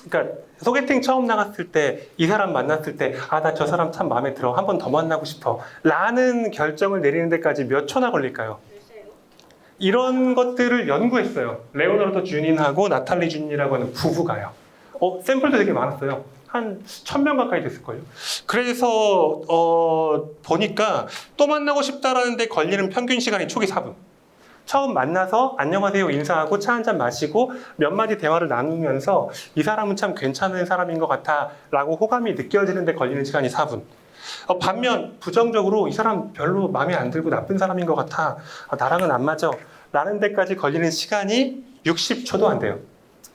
그러니까 소개팅 처음 나갔을 때, 이 사람 만났을 때, 나 저 사람 참 마음에 들어. 한 번 더 만나고 싶어. 라는 결정을 내리는 데까지 몇 초나 걸릴까요? 글쎄요. 이런 것들을 연구했어요. 레오나르도 주닌하고 나탈리 주닌이라고 하는 부부가요. 샘플도 되게 많았어요. 한 1000명 가까이 됐을걸요. 그래서 보니까 또 만나고 싶다라는 데 걸리는 평균 시간이 초기 4분. 처음 만나서 안녕하세요 인사하고 차 한잔 마시고 몇 마디 대화를 나누면서 이 사람은 참 괜찮은 사람인 것 같아 라고 호감이 느껴지는 데 걸리는 시간이 4분. 반면 부정적으로 이 사람 별로 마음에 안 들고 나쁜 사람인 것 같아. 나랑은 안 맞아. 라는 데까지 걸리는 시간이 60초도 안 돼요.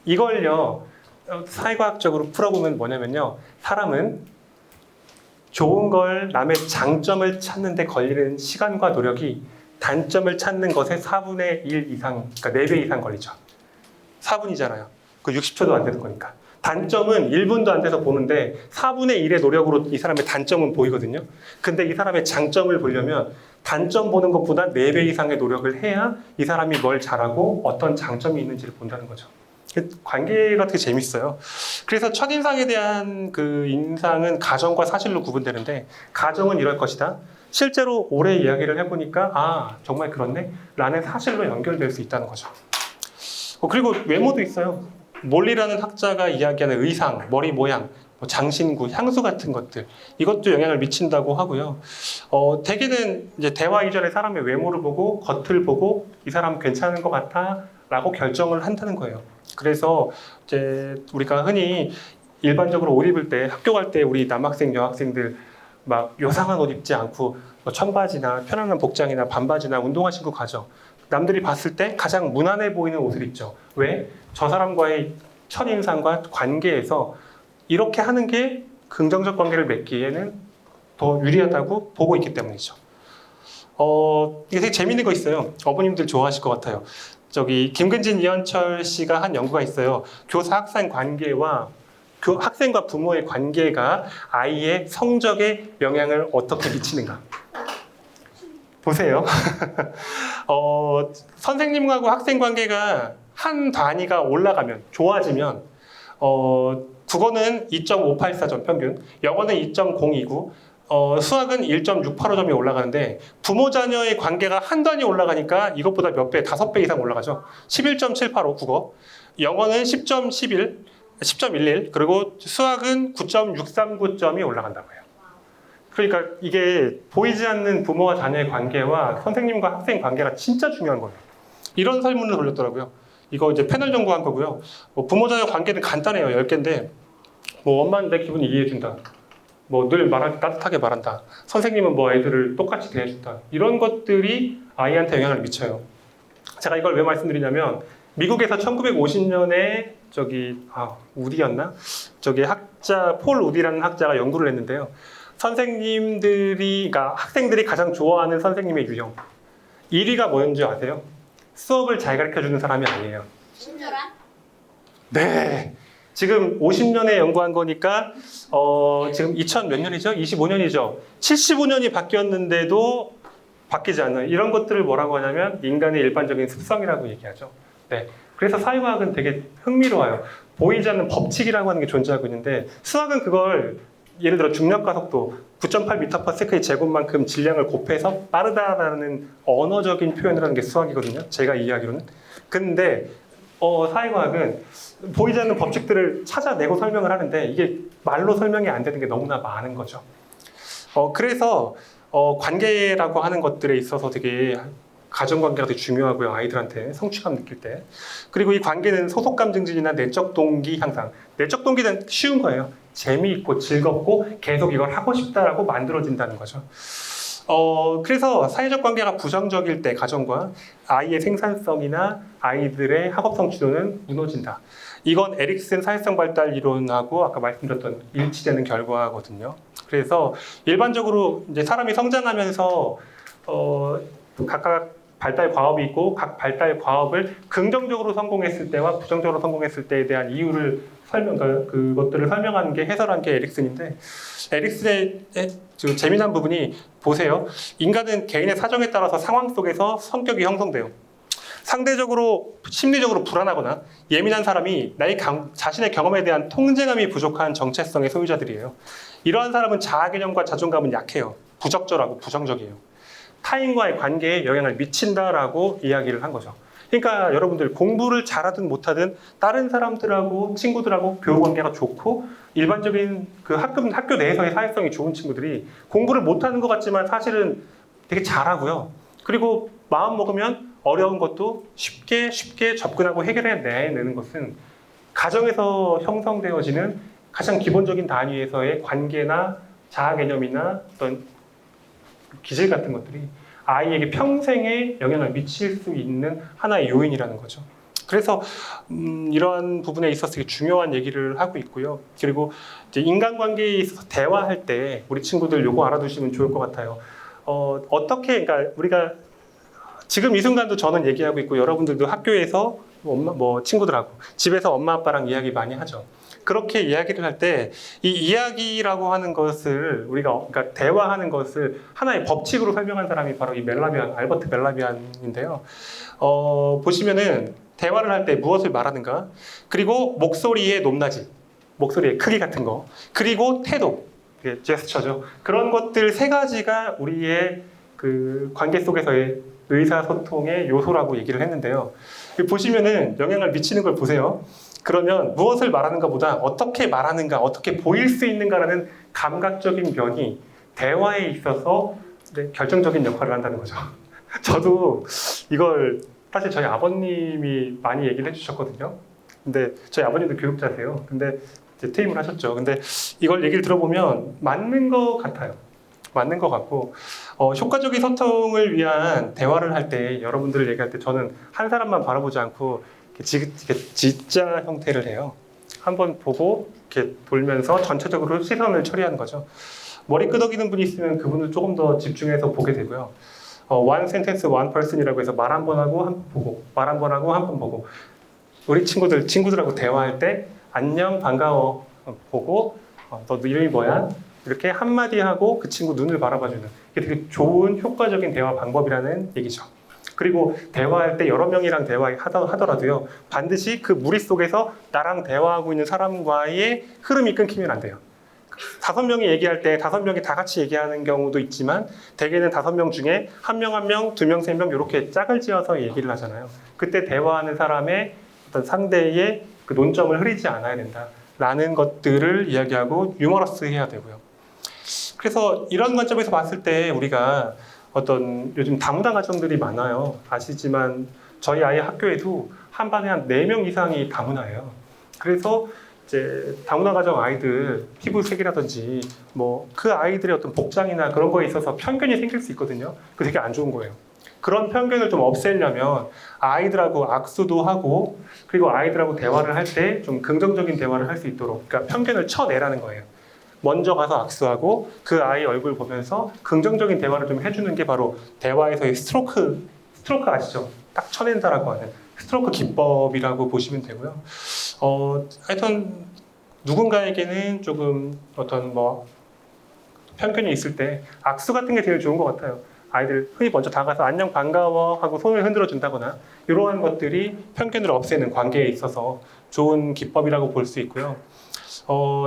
이걸요. 사회과학적으로 풀어보면 뭐냐면요. 사람은 좋은 걸 남의 장점을 찾는 데 걸리는 시간과 노력이 단점을 찾는 것의 4분의 1 이상, 그러니까 4배 이상 걸리죠. 4분이잖아요. 그 60초도 안 되는 거니까. 단점은 1분도 안 돼서 보는데 4분의 1의 노력으로 이 사람의 단점은 보이거든요. 근데 이 사람의 장점을 보려면 단점 보는 것보다 4배 이상의 노력을 해야 이 사람이 뭘 잘하고 어떤 장점이 있는지를 본다는 거죠. 관계가 되게 재밌어요. 그래서 첫인상에 대한 그 인상은 가정과 사실로 구분되는데, 가정은 이럴 것이다. 실제로 오래 이야기를 해보니까 아 정말 그렇네 라는 사실로 연결될 수 있다는 거죠. 그리고 외모도 있어요. 몰리라는 학자가 이야기하는 의상, 머리 모양, 뭐 장신구, 향수 같은 것들, 이것도 영향을 미친다고 하고요. 대개는 이제 대화 이전에 사람의 외모를 보고 겉을 보고 이 사람 괜찮은 것 같아 라고 결정을 한다는 거예요. 그래서 이제 우리가 흔히 일반적으로 옷 입을 때, 학교 갈 때 우리 남학생, 여학생들 막 요상한 옷 입지 않고 뭐 청바지나 편안한 복장이나 반바지나 운동화 신고 가죠. 남들이 봤을 때 가장 무난해 보이는 옷을 입죠. 왜? 저 사람과의 첫인상과 관계에서 이렇게 하는 게 긍정적 관계를 맺기에는 더 유리하다고 보고 있기 때문이죠. 이게 되게 재밌는 거 있어요. 어머님들 좋아하실 것 같아요. 저기 김근진, 이현철 씨가 한 연구가 있어요. 교사 학생 관계와 학생과 부모의 관계가 아이의 성적에 영향을 어떻게 미치는가. 보세요. 선생님하고 학생 관계가 한 단위가 올라가면, 좋아지면, 국어는 2.584점 평균, 영어는 2.029, 수학은 1.685점이 올라가는데, 부모 자녀의 관계가 한 단위 올라가니까 이것보다 몇 배, 5배 이상 올라가죠. 11.785 국어, 영어는 10.11, 그리고 수학은 9.639점이 올라간다고 해요. 그러니까 이게 보이지 않는 부모와 자녀의 관계와 선생님과 학생 관계가 진짜 중요한 거예요. 이런 설문을 돌렸더라고요. 이거 이제 패널 연구한 거고요. 부모 자녀 관계는 간단해요. 10개인데 뭐 엄마는 내 기분 이해해준다. 뭐 늘 말할 때 따뜻하게 말한다. 선생님은 뭐 애들을 똑같이 대해준다. 이런 것들이 아이한테 영향을 미쳐요. 제가 이걸 왜 말씀드리냐면, 미국에서 1950년에 우디였나? 학자 폴 우디라는 학자가 연구를 했는데요. 그러니까 학생들이 가장 좋아하는 선생님의 유형 1위가 뭐였는지 아세요? 수업을 잘 가르쳐주는 사람이 아니에요. 친절한? 네. 지금 50년에 연구한 거니까 지금 2000 몇 년이죠? 25년이죠. 75년이 바뀌었는데도 바뀌지 않는 이런 것들을 뭐라고 하냐면 인간의 일반적인 습성이라고 얘기하죠. 네. 그래서 사회과학은 되게 흥미로워요. 보이지 않는 법칙이라고 하는 게 존재하고 있는데, 수학은 그걸 예를 들어 중력과 속도 9.8m/s의 제곱만큼 질량을 곱해서 빠르다라는 언어적인 표현을 하는 게 수학이거든요. 제가 이해하기로는. 근데 사회과학은 보이지 않는 법칙들을 찾아내고 설명을 하는데 이게 말로 설명이 안 되는 게 너무나 많은 거죠. 그래서 관계라고 하는 것들에 있어서 되게 가정관계가 되게 중요하고요. 아이들한테 성취감 느낄 때. 그리고 이 관계는 소속감 증진이나 내적 동기 향상. 내적 동기는 쉬운 거예요. 재미있고 즐겁고 계속 이걸 하고 싶다라고 만들어진다는 거죠. 그래서 사회적 관계가 부정적일 때 가정과 아이의 생산성이나 아이들의 학업 성취도는 무너진다. 이건 에릭슨 사회성 발달 이론하고 아까 말씀드렸던 일치되는 결과거든요. 그래서 일반적으로 이제 사람이 성장하면서 각각 발달 과업이 있고 각 발달 과업을 긍정적으로 성공했을 때와 부정적으로 성공했을 때에 대한 이유를 그것들을 설명하는 게 해설한 게 에릭슨인데, 에릭슨의 재미난 부분이 보세요. 인간은 개인의 사정에 따라서 상황 속에서 성격이 형성돼요. 상대적으로 심리적으로 불안하거나 예민한 사람이 자신의 경험에 대한 통제감이 부족한 정체성의 소유자들이에요. 이러한 사람은 자아 개념과 자존감은 약해요. 부적절하고 부정적이에요. 타인과의 관계에 영향을 미친다라고 이야기를 한 거죠. 그러니까 여러분들 공부를 잘하든 못하든 다른 사람들하고 친구들하고 교우 관계가 좋고 일반적인 그 학교 내에서의 사회성이 좋은 친구들이 공부를 못하는 것 같지만 사실은 되게 잘하고요. 그리고 마음 먹으면 어려운 것도 쉽게 접근하고 해결해내는 것은 가정에서 형성되어지는 가장 기본적인 단위에서의 관계나 자아 개념이나 어떤 기질 같은 것들이 아이에게 평생에 영향을 미칠 수 있는 하나의 요인이라는 거죠. 그래서 이러한 부분에 있어서 되게 중요한 얘기를 하고 있고요. 그리고 이제 인간관계에 있어서 대화할 때 우리 친구들 요거 알아두시면 좋을 것 같아요. 그러니까 우리가 지금 이 순간도 저는 얘기하고 있고 여러분들도 학교에서 친구들하고 집에서 엄마 아빠랑 이야기 많이 하죠. 그렇게 이야기를 할 때 이 이야기라고 하는 것을 우리가 그러니까 대화하는 것을 하나의 법칙으로 설명한 사람이 바로 이 멜라비안, 알버트 멜라비안인데요. 보시면은 대화를 할 때 무엇을 말하는가, 그리고 목소리의 높낮이, 목소리의 크기 같은 거, 그리고 태도, 제스처죠. 그런 것들 세 가지가 우리의 그 관계 속에서의 의사소통의 요소라고 얘기를 했는데요. 보시면은 영향을 미치는 걸 보세요. 그러면 무엇을 말하는가 보다 어떻게 말하는가, 어떻게 보일 수 있는가라는 감각적인 면이 대화에 있어서 결정적인 역할을 한다는 거죠. 저도 이걸 사실 저희 아버님이 많이 얘기를 해주셨거든요. 근데 저희 아버님도 교육자세요. 근데 이제 퇴임을 하셨죠. 근데 이걸 얘기를 들어보면 맞는 것 같아요. 맞는 것 같고, 효과적인 소통을 위한 대화를 할 때, 여러분들을 얘기할 때 저는 한 사람만 바라보지 않고 이렇게 G자 형태를 해요. 한번 보고 이렇게 돌면서 전체적으로 시선을 처리하는 거죠. 머리 끄덕이는 분이 있으면 그분을 조금 더 집중해서 보게 되고요. one sentence, one person이라고 해서 말 한 번 하고 한 번 보고, 말 한 번 하고 한 번 보고, 우리 친구들하고 대화할 때 안녕, 반가워 보고, 너 이름이 뭐야? 이렇게 한마디 하고 그 친구 눈을 바라봐주는, 이게 되게 좋은 효과적인 대화 방법이라는 얘기죠. 그리고 대화할 때 여러 명이랑 대화하더라도요, 반드시 그 무리 속에서 나랑 대화하고 있는 사람과의 흐름이 끊기면 안 돼요. 5명이 얘기할 때 5명이 다 같이 얘기하는 경우도 있지만, 대개는 5명 중에 1명, 1명, 2명, 3명 이렇게 짝을 지어서 얘기를 하잖아요. 그때 대화하는 사람의 어떤 상대의 그 논점을 흐리지 않아야 된다라는 것들을 이야기하고 유머러스해야 되고요. 그래서 이런 관점에서 봤을 때 우리가 어떤 요즘 다문화 가정들이 많아요. 아시지만 저희 아이 학교에도 한 반에 한 4명 이상이 다문화예요. 그래서 이제 다문화 가정 아이들 피부색이라든지 뭐 그 아이들의 어떤 복장이나 그런 거에 있어서 편견이 생길 수 있거든요. 그게 되게 안 좋은 거예요. 그런 편견을 좀 없애려면 아이들하고 악수도 하고, 그리고 아이들하고 대화를 할 때 좀 긍정적인 대화를 할 수 있도록, 그러니까 편견을 쳐내라는 거예요. 먼저 가서 악수하고 그 아이 얼굴 보면서 긍정적인 대화를 좀 해주는 게 바로 대화에서의 스트로크 아시죠? 딱 쳐낸다라고 하는 스트로크 기법이라고 보시면 되고요. 하여튼 누군가에게는 조금 어떤 뭐 편견이 있을 때 악수 같은 게 제일 좋은 것 같아요. 아이들 흔히 먼저 다가가서 안녕 반가워 하고 손을 흔들어 준다거나 이러한 것들이 편견을 없애는 관계에 있어서 좋은 기법이라고 볼 수 있고요.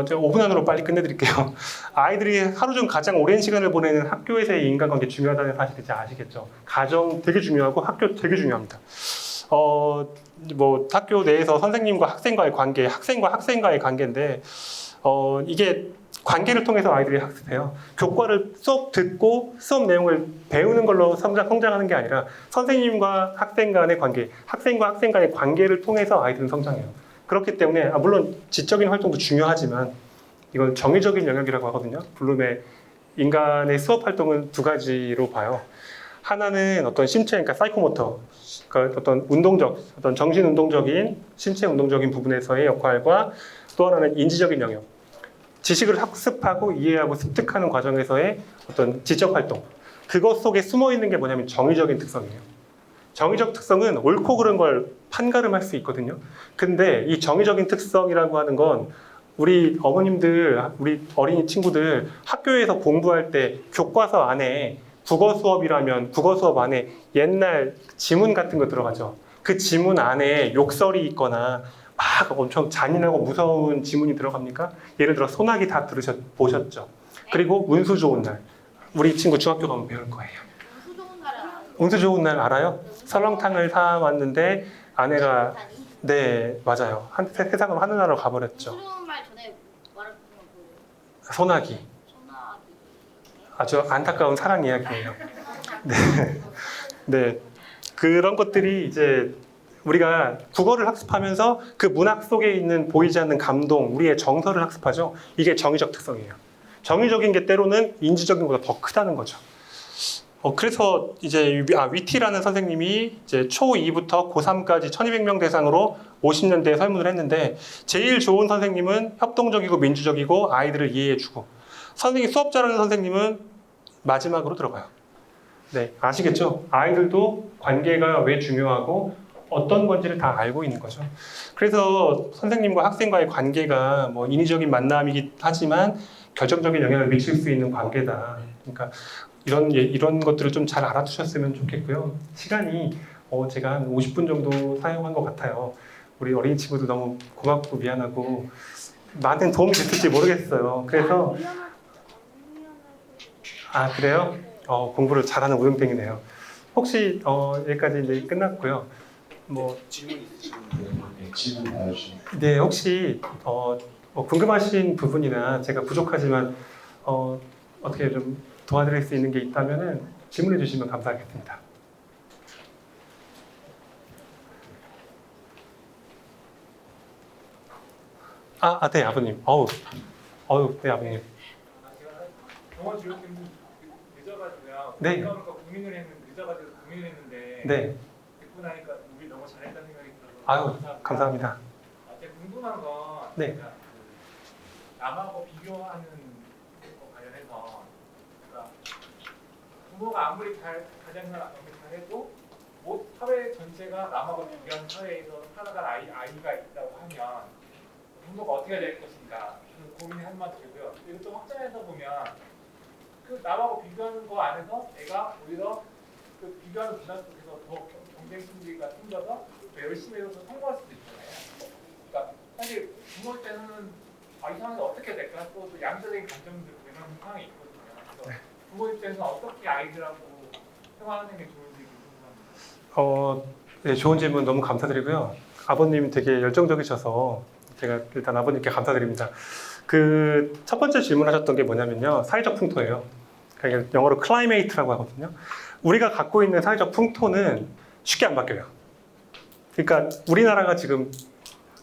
제가 5분 안으로 빨리 끝내드릴게요. 아이들이 하루 중 가장 오랜 시간을 보내는 학교에서의 인간관계 중요하다는 사실 이제 아시겠죠? 가정 되게 중요하고 학교 되게 중요합니다. 뭐 학교 내에서 선생님과 학생과의 관계, 학생과 학생과의 관계인데 이게 관계를 통해서 아이들이 학습해요. 교과를 수업 듣고 수업 내용을 배우는 걸로 성장하는 게 아니라 선생님과 학생 간의 관계, 학생과 학생 간의 관계를 통해서 아이들은 성장해요. 그렇기 때문에 물론 지적인 활동도 중요하지만 이건 정의적인 영역이라고 하거든요. 블룸의 인간의 수업 활동은 2가지로 봐요. 하나는 어떤 신체, 그러니까 사이코모터, 그러니까 어떤 운동적, 어떤 정신 운동적인, 신체 운동적인 부분에서의 역할과, 또 하나는 인지적인 영역, 지식을 학습하고 이해하고 습득하는 과정에서의 어떤 지적 활동. 그것 속에 숨어 있는 게 뭐냐면 정의적인 특성이에요. 정의적 특성은 옳고 그른 걸 판가름할 수 있거든요. 근데 이 정의적인 특성이라고 하는 건 우리 어머님들, 우리 어린이 친구들 학교에서 공부할 때 교과서 안에 국어 수업이라면 국어 수업 안에 옛날 지문 같은 거 들어가죠. 그 지문 안에 욕설이 있거나 막 엄청 잔인하고 무서운 지문이 들어갑니까? 예를 들어 소나기 다 보셨죠? 그리고 운수 좋은 날. 우리 친구 중학교 가면 배울 거예요. 운수 좋은 날은 알아요. 운수 좋은 날 알아요? 설렁탕을 사왔는데 아내가, 네 맞아요, 세상으로 하늘나라로 가버렸죠. 운수 좋은 말 전에 말했던 건 뭐예요? 소나기. 소나기. 아주 안타까운 사랑 이야기예요. 네. 네. 그런 것들이 이제 우리가 국어를 학습하면서 그 문학 속에 있는 보이지 않는 감동, 우리의 정서를 학습하죠. 이게 정의적 특성이에요. 정의적인 게 때로는 인지적인 것보다 더 크다는 거죠. 그래서 이제 위티라는 선생님이 이제 초2부터 고3까지 1200명 대상으로 50년대에 설문을 했는데, 제일 좋은 선생님은 협동적이고 민주적이고 아이들을 이해해주고, 선생님 수업 잘하는 선생님은 마지막으로 들어가요. 네, 아시겠죠? 아이들도 관계가 왜 중요하고 어떤 건지를 다 알고 있는 거죠. 그래서 선생님과 학생과의 관계가 뭐 인위적인 만남이긴 하지만 결정적인 영향을 미칠 수 있는 관계다. 그러니까 이런 것들을 좀 잘 알아두셨으면 좋겠고요. 시간이 제가 한 50분 정도 사용한 것 같아요. 우리 어린이 친구도 너무 고맙고 미안하고 나한테는 도움이 됐을지 모르겠어요. 그래서 아 그래요? 공부를 잘하는 우등땡이네요. 혹시 여기까지 이제 끝났고요. 뭐 질문 있으시면 질문 알려주시면. 네, 혹시 뭐 궁금하신 부분이나 제가 부족하지만 어떻게 좀 도와드릴 수 있는 게 있다면은 질문해 주시면 감사하겠습니다. 네, 아버님. 네, 아버님. 영어 지원 때문에 늦어가지고요. 네. 그러니까 늦어가지고 고민을 했는데 네, 듣고 나니까 우리 너무 잘했다는 생각이 들어서 아유, 감사합니다. 제가 궁금한 건 네. 제가 남하고 비교하는 거 관련해서 그러니까 부모가 아무리 가장을 잘해도 사회 전체가 남하고 비교하는 사회에서 살아갈 아이가 있다고 하면 부모가 어떻게 될 것인가 그런 고민이 한번 들고요. 그리고 또 확장해서 보면 그 남하고 비교하는 거 안에서 애가 오히려 그 비교하는 문화 속에서 더 경쟁 심리가 생겨서 더 열심히 해서 성공할 수도 있잖아요. 그러니까 사실 부모 때는 이 상황이 어떻게 될까 또 양자적인 관점들 이런 상황이 있거든요. 그래서 부모 입장에서 어떻게 아이들하고 생활하는 게 좋은지 궁금합니다. 네, 좋은 질문 너무 감사드리고요. 아버님 되게 열정적이셔서 제가 일단 아버님께 감사드립니다. 그 첫 번째 질문하셨던 게 뭐냐면요, 사회적 풍토예요. 그러니까 영어로 클라이메이트라고 하거든요. 우리가 갖고 있는 사회적 풍토는 쉽게 안 바뀌어요. 그러니까 우리나라가 지금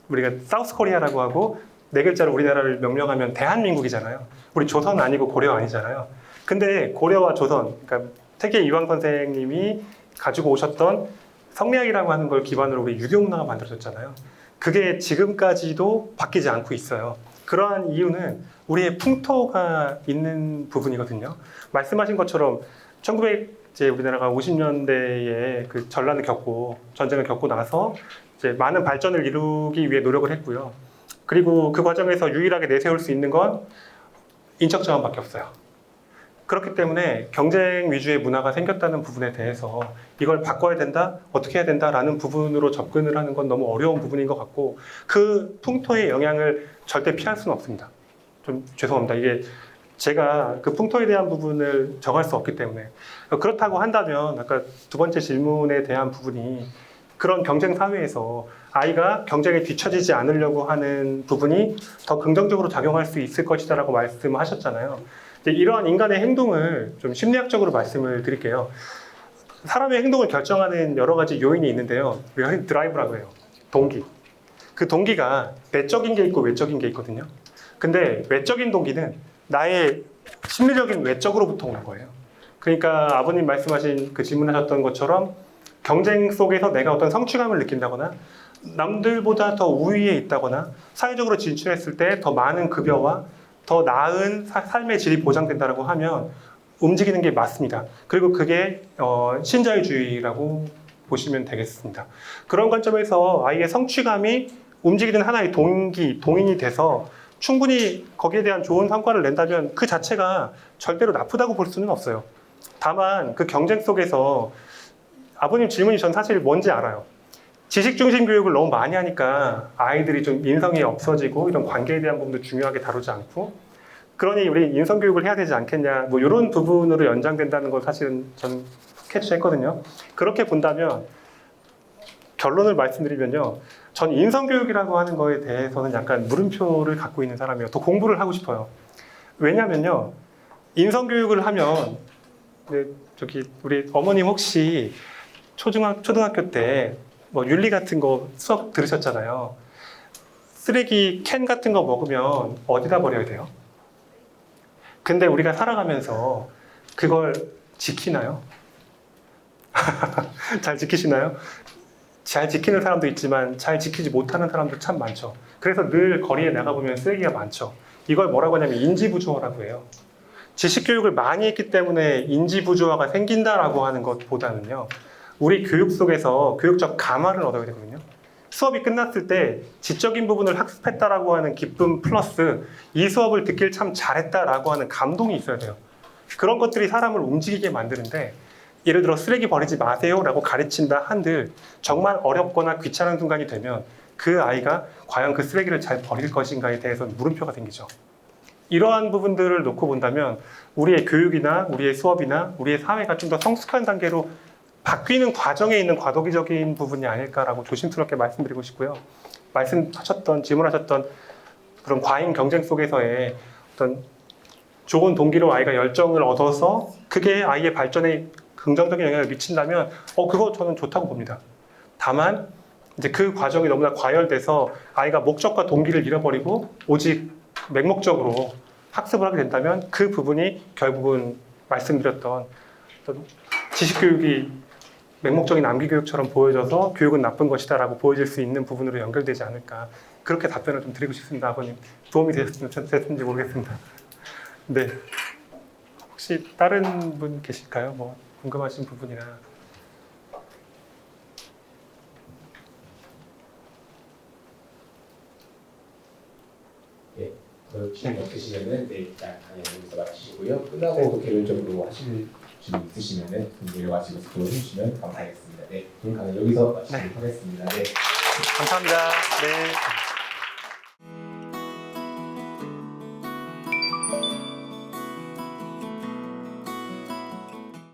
우리가 사우스 코리아라고 하고 네 글자로 우리나라를 명명하면 대한민국이잖아요. 우리 조선 아니고 고려 아니잖아요. 근데 고려와 조선, 그러니까 태계 이황 선생님이 가지고 오셨던 성리학이라고 하는 걸 기반으로 우리 유교 문화가 만들어졌잖아요. 그게 지금까지도 바뀌지 않고 있어요. 그러한 이유는 우리의 풍토가 있는 부분이거든요. 말씀하신 것처럼 1900 우리나라가 50년대에 그 전쟁을 겪고 나서 이제 많은 발전을 이루기 위해 노력을 했고요. 그리고 그 과정에서 유일하게 내세울 수 있는 건 인적 자원밖에 없어요. 그렇기 때문에 경쟁 위주의 문화가 생겼다는 부분에 대해서 이걸 바꿔야 된다, 어떻게 해야 된다라는 부분으로 접근을 하는 건 너무 어려운 부분인 것 같고 그 풍토의 영향을 절대 피할 수는 없습니다. 좀 죄송합니다. 이게 제가 그 풍토에 대한 부분을 정할 수 없기 때문에 그렇다고 한다면 아까 두 번째 질문에 대한 부분이 그런 경쟁 사회에서 아이가 경쟁에 뒤처지지 않으려고 하는 부분이 더 긍정적으로 작용할 수 있을 것이다라고 말씀하셨잖아요. 이러한 인간의 행동을 좀 심리학적으로 말씀을 드릴게요. 사람의 행동을 결정하는 여러 가지 요인이 있는데요. 우리가 흔히 드라이브라고 해요. 동기. 그 동기가 내적인 게 있고 외적인 게 있거든요. 근데 외적인 동기는 나의 심리적인 외적으로부터 오는 거예요. 그러니까 아버님 말씀하신 그 질문하셨던 것처럼 경쟁 속에서 내가 어떤 성취감을 느낀다거나 남들보다 더 우위에 있다거나 사회적으로 진출했을 때 더 많은 급여와 더 나은 삶의 질이 보장된다고 하면 움직이는 게 맞습니다. 그리고 그게 신자유주의라고 보시면 되겠습니다. 그런 관점에서 아이의 성취감이 움직이는 하나의 동인이 돼서 충분히 거기에 대한 좋은 성과를 낸다면 그 자체가 절대로 나쁘다고 볼 수는 없어요. 다만 그 경쟁 속에서 아버님 질문이 전 사실 뭔지 알아요. 지식 중심 교육을 너무 많이 하니까 아이들이 좀 인성이 없어지고 이런 관계에 대한 부분도 중요하게 다루지 않고 그러니 우리 인성 교육을 해야 되지 않겠냐 뭐 이런 부분으로 연장된다는 걸 사실은 전 캐치했거든요. 그렇게 본다면 결론을 말씀드리면요. 전 인성 교육이라고 하는 거에 대해서는 약간 물음표를 갖고 있는 사람이에요. 더 공부를 하고 싶어요. 왜냐면요. 인성 교육을 하면 우리 어머님 혹시 초등학교 때 뭐 윤리 같은 거 수업 들으셨잖아요. 쓰레기 캔 같은 거 먹으면 어디다 버려야 돼요? 근데 우리가 살아가면서 그걸 지키나요? 잘 지키시나요? 잘 지키는 사람도 있지만 잘 지키지 못하는 사람도 참 많죠. 그래서 늘 거리에 나가보면 쓰레기가 많죠. 이걸 뭐라고 하냐면 인지부조화라고 해요. 지식교육을 많이 했기 때문에 인지부조화가 생긴다라고 하는 것보다는요. 우리 교육 속에서 교육적 감화를 얻어야 되거든요. 수업이 끝났을 때 지적인 부분을 학습했다라고 하는 기쁨 플러스 이 수업을 듣길 참 잘했다라고 하는 감동이 있어야 돼요. 그런 것들이 사람을 움직이게 만드는데 예를 들어 쓰레기 버리지 마세요라고 가르친다 한들 정말 어렵거나 귀찮은 순간이 되면 그 아이가 과연 그 쓰레기를 잘 버릴 것인가에 대해서 물음표가 생기죠. 이러한 부분들을 놓고 본다면 우리의 교육이나 우리의 수업이나 우리의 사회가 좀 더 성숙한 단계로 바뀌는 과정에 있는 과도기적인 부분이 아닐까라고 조심스럽게 말씀드리고 싶고요. 질문하셨던 그런 과잉 경쟁 속에서의 어떤 좋은 동기로 아이가 열정을 얻어서 그게 아이의 발전에 긍정적인 영향을 미친다면 그거 저는 좋다고 봅니다. 다만 이제 그 과정이 너무나 과열돼서 아이가 목적과 동기를 잃어버리고 오직 맹목적으로 학습을 하게 된다면 그 부분이 결국은 말씀드렸던 어떤 지식교육이 맹목적인 암기교육처럼 보여져서 교육은 나쁜 것이다 라고 보여질 수 있는 부분으로 연결되지 않을까, 그렇게 답변을 좀 드리고 싶습니다. 아버님 도움이 됐는지 모르겠습니다. 네, 혹시 다른 분 계실까요? 뭐 궁금하신 부분이나. 질문 없으시면은 일단 강연 여기서 마치시고요. 끝나고도 개별적으로 하실 질문 있으시면은 내려가시고 들어주시면 감사하겠습니다. 네, 오늘 강연 여기서 마치도록 하겠습니다. 네. 감사합니다. 네.